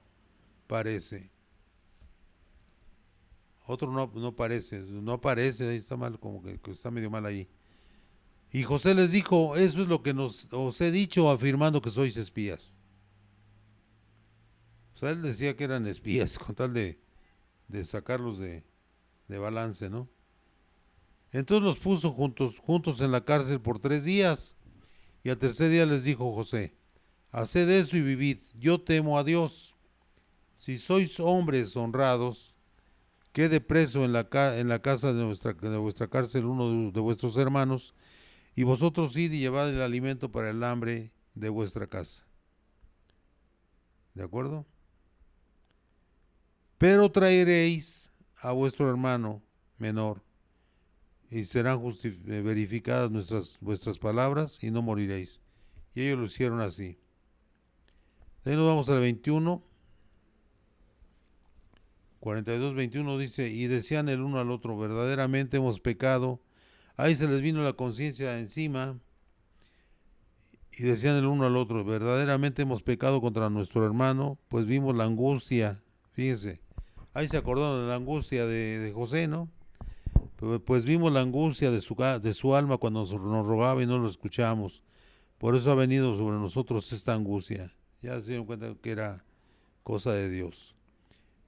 parece. Otro no parece, no aparece, ahí está mal, como que está medio mal ahí. Y José les dijo, eso es lo que os he dicho afirmando que sois espías. O sea, él decía que eran espías con tal de sacarlos de balance, ¿no? Entonces los puso juntos en la cárcel por 3 días. Y al tercer día les dijo José, haced eso y vivid, yo temo a Dios. Si sois hombres honrados, quede preso en la casa de vuestra cárcel uno de vuestros hermanos, y vosotros id y llevad el alimento para el hambre de vuestra casa. ¿De acuerdo? Pero traeréis a vuestro hermano menor, y serán verificadas vuestras palabras, y no moriréis. Y ellos lo hicieron así. De ahí nos vamos al 21. 42, 21 dice, y decían el uno al otro, verdaderamente hemos pecado. Ahí se les vino la conciencia encima. Y decían el uno al otro, verdaderamente hemos pecado contra nuestro hermano, pues vimos la angustia. Fíjense, ahí se acordaron de la angustia de José, ¿no? Pues vimos la angustia de su alma cuando nos rogaba y no lo escuchamos. Por eso ha venido sobre nosotros esta angustia. Ya se dieron cuenta que era cosa de Dios.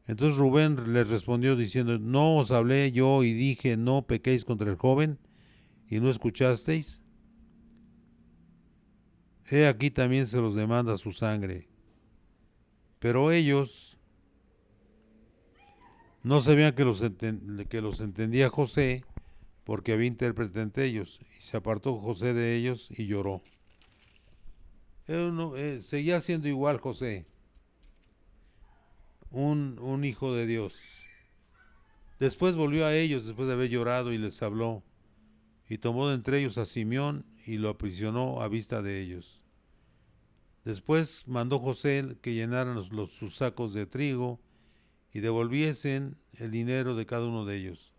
Entonces Rubén les respondió diciendo, ¿no os hablé yo y dije, no pequéis contra el joven? ¿Y no escuchasteis? He aquí también se los demanda su sangre. Pero ellos no sabían que los entendía José, porque había intérprete entre ellos. Y se apartó José de ellos y lloró. Seguía siendo igual José, un hijo de Dios. Después volvió a ellos, después de haber llorado, y les habló. Y tomó de entre ellos a Simeón y lo aprisionó a vista de ellos. Después mandó José que llenaran sus sacos de trigo y devolviesen el dinero de cada uno de ellos.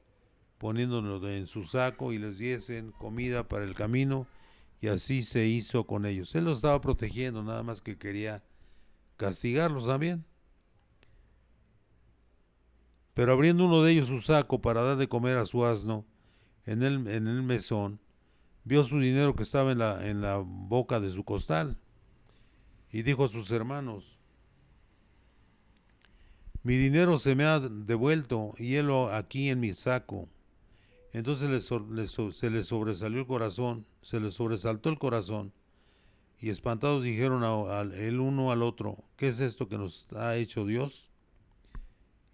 poniéndolo en su saco, y les diesen comida para el camino, y así se hizo con ellos. Él los estaba protegiendo, nada más que quería castigarlos también. Pero abriendo uno de ellos su saco para dar de comer a su asno en el mesón, vio su dinero que estaba en la boca de su costal, y dijo a sus hermanos: mi dinero se me ha devuelto, y helo aquí en mi saco. Entonces se les sobresalió el corazón, se les sobresaltó el corazón, y espantados dijeron el uno al otro: ¿qué es esto que nos ha hecho Dios?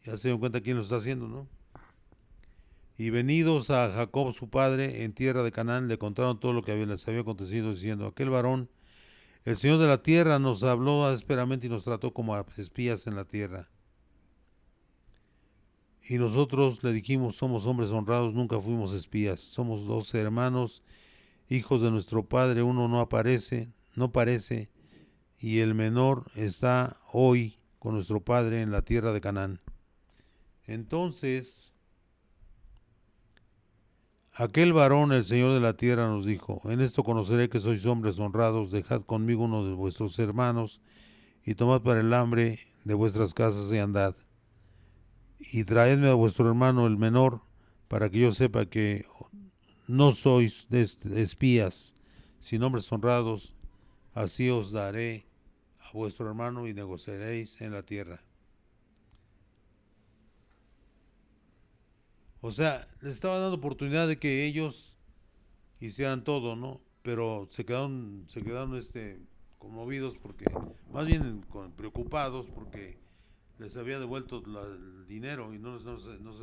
Ya se dan cuenta quién lo está haciendo, ¿no? Y venidos a Jacob su padre en tierra de Canaán, le contaron todo lo que les había acontecido, diciendo: aquel varón, el Señor de la tierra, nos habló ásperamente y nos trató como a espías en la tierra. Y nosotros le dijimos: somos hombres honrados, nunca fuimos espías, somos 12 hermanos, hijos de nuestro padre, uno no parece, y el menor está hoy con nuestro padre en la tierra de Canaán. Entonces aquel varón, el Señor de la tierra, nos dijo: en esto conoceré que sois hombres honrados, dejad conmigo uno de vuestros hermanos, y tomad para el hambre de vuestras casas y andad. Y traedme a vuestro hermano el menor, para que yo sepa que no sois espías, sino hombres honrados, así os daré a vuestro hermano y negociaréis en la tierra. O sea, les estaba dando oportunidad de que ellos hicieran todo, ¿no? Pero se quedaron conmovidos, porque, más bien preocupados, porque les había devuelto el dinero y no se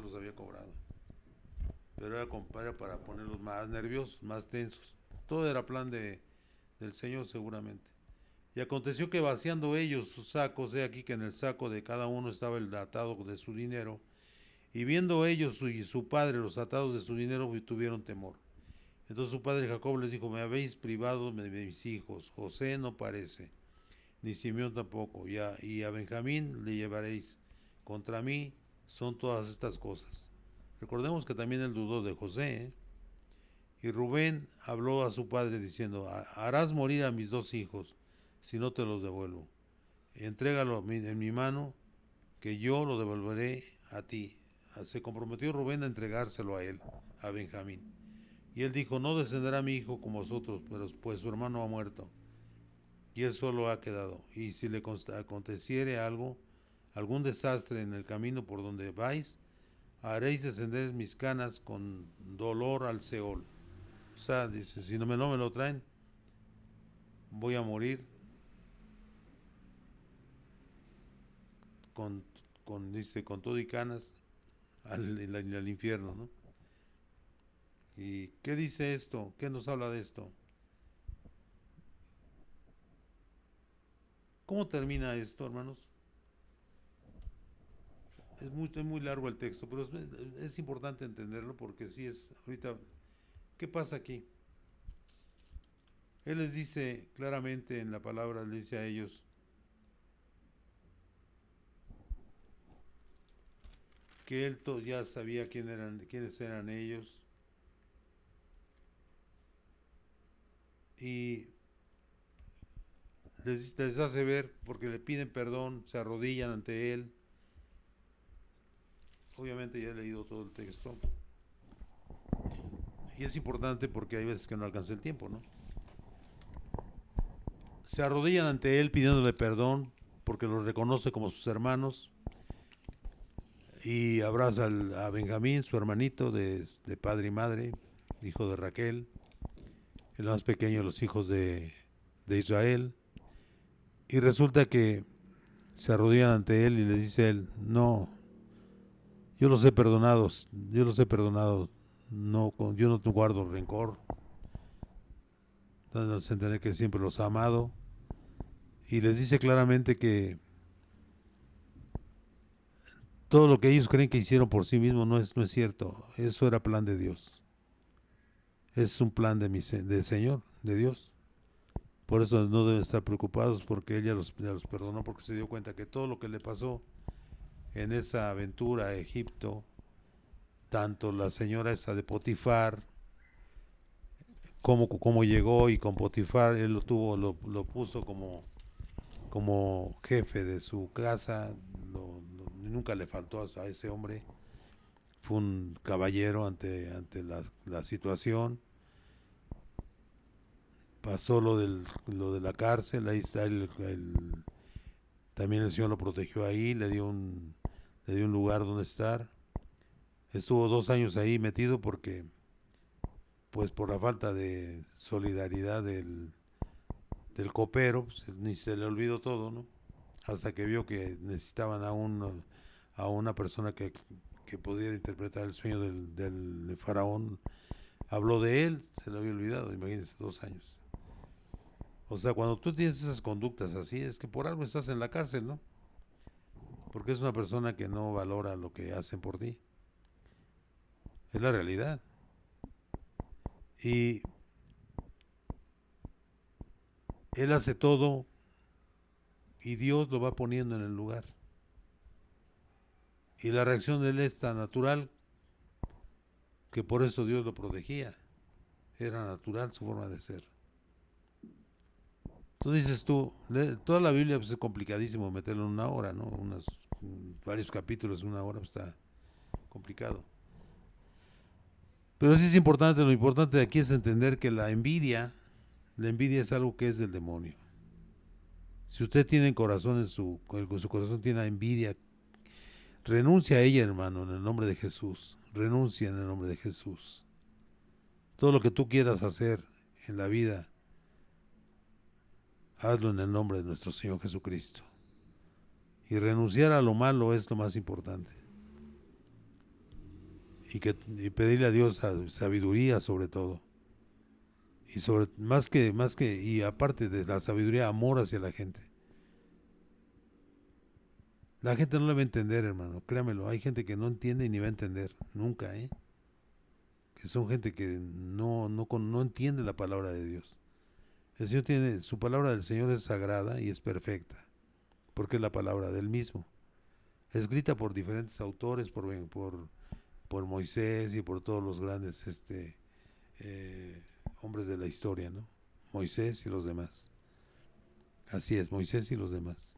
los había cobrado. Pero era para ponerlos más nerviosos, más tensos. Todo era plan del Señor, seguramente. Y aconteció que, vaciando ellos sus sacos, he aquí que en el saco de cada uno estaba el atado de su dinero, y viendo ellos y su padre los atados de su dinero, tuvieron temor. Entonces su padre Jacob les dijo: me habéis privado de mis hijos. José no parece, ni Simeón tampoco, y a Benjamín le llevaréis. Contra mí son todas estas cosas. Recordemos que también él dudó de José, ¿eh? Y Rubén habló a su padre diciendo: harás morir a mis 2 hijos si no te los devuelvo. Entrégalo en mi mano, que yo lo devolveré a ti. Se comprometió Rubén a entregárselo a él, a Benjamín. Y él dijo: no descenderá mi hijo como vosotros, pues su hermano ha muerto, y él solo ha quedado. Y si le aconteciere algún desastre en el camino por donde vais, haréis descender mis canas con dolor al Seol. O sea, dice: si no me lo traen, voy a morir con todo y canas al infierno, ¿no? ¿Y qué dice esto? ¿Qué nos habla de esto? ¿Cómo termina esto, hermanos? Es muy largo el texto, pero es importante entenderlo, porque sí es, ahorita, ¿qué pasa aquí? Él les dice claramente en la palabra, les dice a ellos que él ya sabía quiénes eran ellos, y les hace ver, porque le piden perdón, se arrodillan ante él. Obviamente ya he leído todo el texto, y es importante porque hay veces que no alcanza el tiempo, ¿no? Se arrodillan ante él pidiéndole perdón, porque los reconoce como sus hermanos, y abraza a Benjamín, su hermanito de padre y madre, hijo de Raquel, el más pequeño de los hijos de Israel. Y resulta que se arrodillan ante él y les dice él: no, yo los he perdonado, no, yo no te guardo rencor, dándoles a entender que siempre los ha amado. Y les dice claramente que todo lo que ellos creen que hicieron por sí mismos no es cierto. Eso era plan de Dios. Es un plan de Señor, de Dios. Por eso no deben estar preocupados, porque ella ya los perdonó, porque se dio cuenta que todo lo que le pasó en esa aventura a Egipto tanto la señora esa de Potifar, cómo llegó, y con Potifar él lo puso como jefe de su casa, nunca le faltó a ese hombre, fue un caballero ante la situación. Pasó lo de la cárcel, ahí está también el Señor lo protegió ahí, le dio un lugar donde estar. Estuvo 2 años ahí metido porque, pues por la falta de solidaridad del copero, pues, ni se le olvidó todo, ¿no? Hasta que vio que necesitaban a una persona que pudiera interpretar el sueño del faraón. Habló de él, se le había olvidado, imagínense, 2 años. O sea, cuando tú tienes esas conductas así, es que por algo estás en la cárcel, ¿no? Porque es una persona que no valora lo que hacen por ti. Es la realidad. Y él hace todo y Dios lo va poniendo en el lugar. Y la reacción de él es tan natural que por eso Dios lo protegía. Era natural su forma de ser. Entonces dices tú, toda la Biblia pues, es complicadísimo meterlo en una hora, ¿no? Varios capítulos en una hora pues, está complicado. Pero sí es importante, lo importante de aquí es entender que la envidia es algo que es del demonio. Si usted tiene su corazón tiene envidia, renuncia a ella, hermano, en el nombre de Jesús. Renuncia en el nombre de Jesús. Todo lo que tú quieras hacer en la vida, hazlo en el nombre de nuestro Señor Jesucristo. Y renunciar a lo malo es lo más importante. Y pedirle a Dios sabiduría sobre todo. Y y aparte de la sabiduría, amor hacia la gente. La gente no le va a entender, hermano, créamelo. Hay gente que no entiende y ni va a entender, nunca, ¿eh? Que son gente que no entiende la palabra de Dios. Su palabra del Señor es sagrada y es perfecta, porque es la palabra del mismo. Escrita por diferentes autores, por Moisés y por todos los grandes eh, hombres de la historia, ¿no? Moisés y los demás. Así es, Moisés y los demás.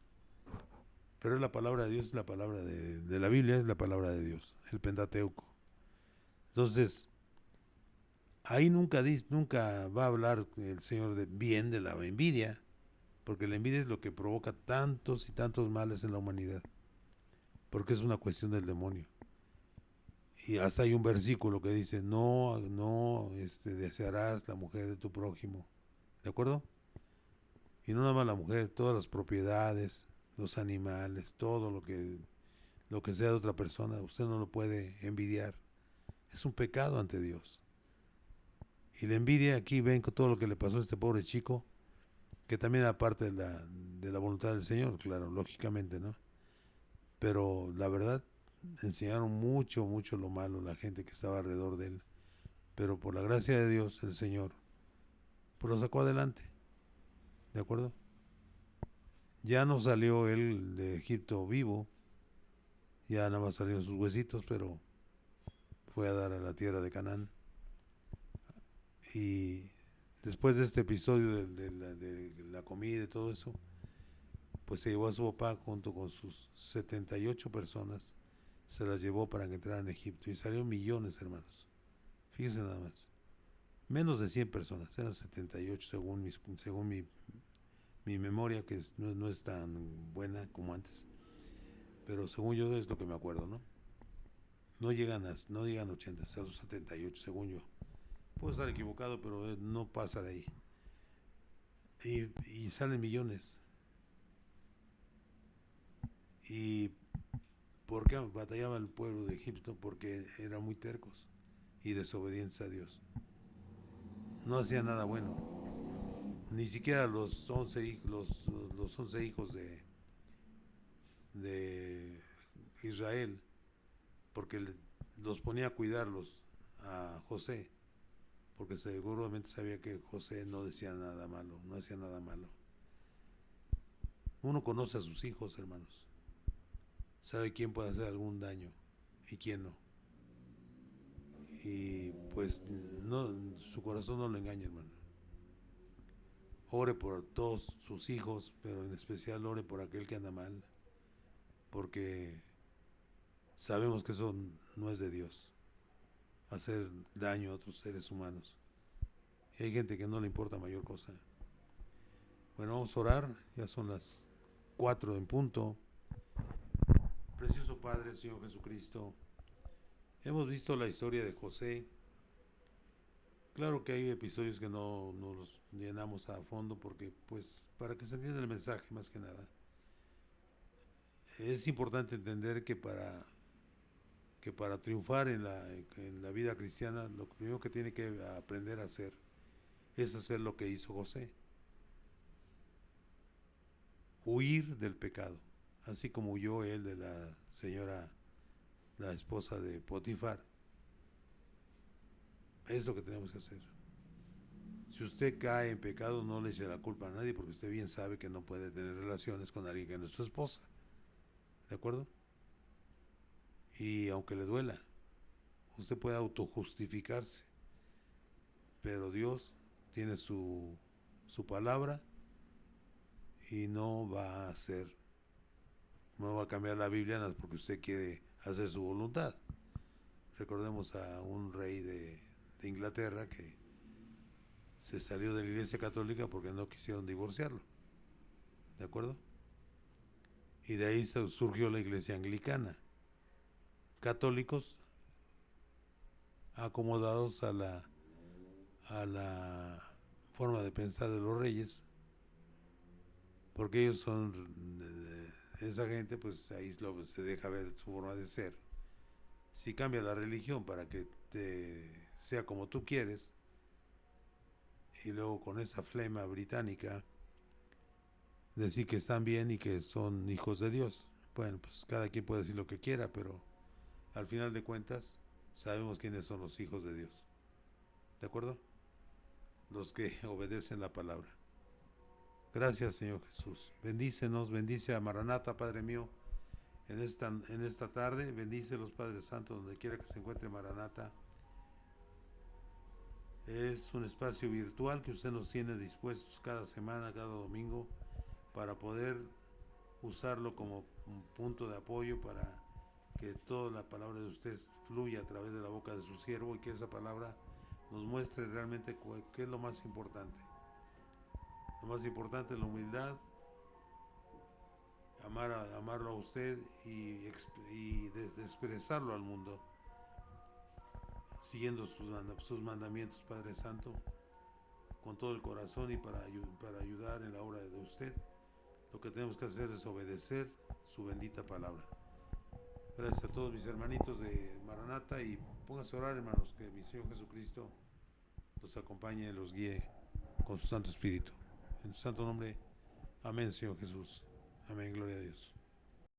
Pero es la palabra de Dios, es la palabra de la Biblia, es la palabra de Dios, el Pentateuco. Entonces, ahí nunca va a hablar el Señor bien de la envidia, porque la envidia es lo que provoca tantos y tantos males en la humanidad, porque es una cuestión del demonio. Y hasta hay un versículo que dice, no, desearás la mujer de tu prójimo, ¿de acuerdo? Y no nada más la mujer, todas las propiedades, los animales, todo lo que sea de otra persona, usted no lo puede envidiar. Es un pecado ante Dios. Y la envidia, aquí ven con todo lo que le pasó a este pobre chico, que también era parte de la voluntad del Señor, claro, lógicamente, ¿no? Pero la verdad, enseñaron mucho, mucho lo malo la gente que estaba alrededor de él. Pero por la gracia de Dios, el Señor, pues lo sacó adelante, ¿de acuerdo? Ya no salió él de Egipto vivo, ya nada más salieron sus huesitos, pero fue a dar a la tierra de Canaán. Y después de este episodio de la comida y todo eso, pues se llevó a su papá junto con sus 78 personas, se las llevó para que entraran a Egipto y salieron millones, hermanos. Fíjense nada más. Menos de 100 personas, eran 78 según mi memoria, que no es tan buena como antes. Pero según yo es lo que me acuerdo, ¿no? No llegan 80, son 78 según yo. Puedo estar equivocado, pero no pasa de ahí. Y salen millones. ¿Y por qué batallaba el pueblo de Egipto? Porque eran muy tercos y desobedientes a Dios. No hacían nada bueno. Ni siquiera los 11 hijos de Israel, porque los ponía a cuidarlos a José, porque seguramente sabía que José no decía nada malo, no hacía nada malo. Uno conoce a sus hijos, hermanos. Sabe quién puede hacer algún daño y quién no. y pues no, su corazón no lo engaña, hermano. Ore por todos sus hijos, pero en especial ore por aquel que anda mal, porque sabemos que eso no es de Dios, hacer daño a otros seres humanos. Y hay gente que no le importa mayor cosa. Bueno, vamos a orar, ya son las 4 en punto. Precioso Padre, Señor Jesucristo, hemos visto la historia de José. Claro que hay episodios que no los llenamos a fondo porque, pues, para que se entienda el mensaje más que nada. Es importante entender que para triunfar en la vida cristiana, lo primero que tiene que aprender a hacer es hacer lo que hizo José. Huir del pecado, así como huyó él de la señora, la esposa de Potifar. Es lo que tenemos que hacer. Si usted cae en pecado, no le eche la culpa a nadie, porque usted bien sabe que no puede tener relaciones con alguien que no es su esposa. ¿De acuerdo? Y aunque le duela, usted puede autojustificarse, pero Dios tiene su palabra y no va a hacer, no va a cambiar la Biblia nada porque usted quiere hacer su voluntad. Recordemos a un rey de Inglaterra que se salió de la Iglesia Católica porque no quisieron divorciarlo. ¿De acuerdo? Y de ahí surgió la Iglesia Anglicana. Católicos acomodados a la forma de pensar de los reyes, porque ellos son esa gente, pues ahí se deja ver su forma de ser. Si cambia la religión para que sea como tú quieres, y luego con esa flema británica decir que están bien y que son hijos de Dios, bueno, pues cada quien puede decir lo que quiera, pero al final de cuentas sabemos quiénes son los hijos de Dios. ¿De acuerdo? Los que obedecen la palabra. Gracias, Señor Jesús. Bendícenos, bendice a Maranata, Padre mío, en esta tarde. Bendice a los Padres Santos donde quiera que se encuentre Maranata. Es un espacio virtual que usted nos tiene dispuestos cada semana, cada domingo, para poder usarlo como un punto de apoyo para que toda la palabra de usted fluya a través de la boca de su siervo y que esa palabra nos muestre realmente qué es lo más importante. Lo más importante es la humildad, amarlo a usted y expresarlo al mundo, siguiendo sus mandamientos, Padre Santo, con todo el corazón y para ayudar en la obra de usted. Lo que tenemos que hacer es obedecer su bendita palabra. Gracias a todos mis hermanitos de Maranata y pónganse a orar, hermanos, que mi Señor Jesucristo los acompañe y los guíe con su Santo Espíritu. En tu santo nombre, amén, Señor Jesús. Amén, gloria a Dios.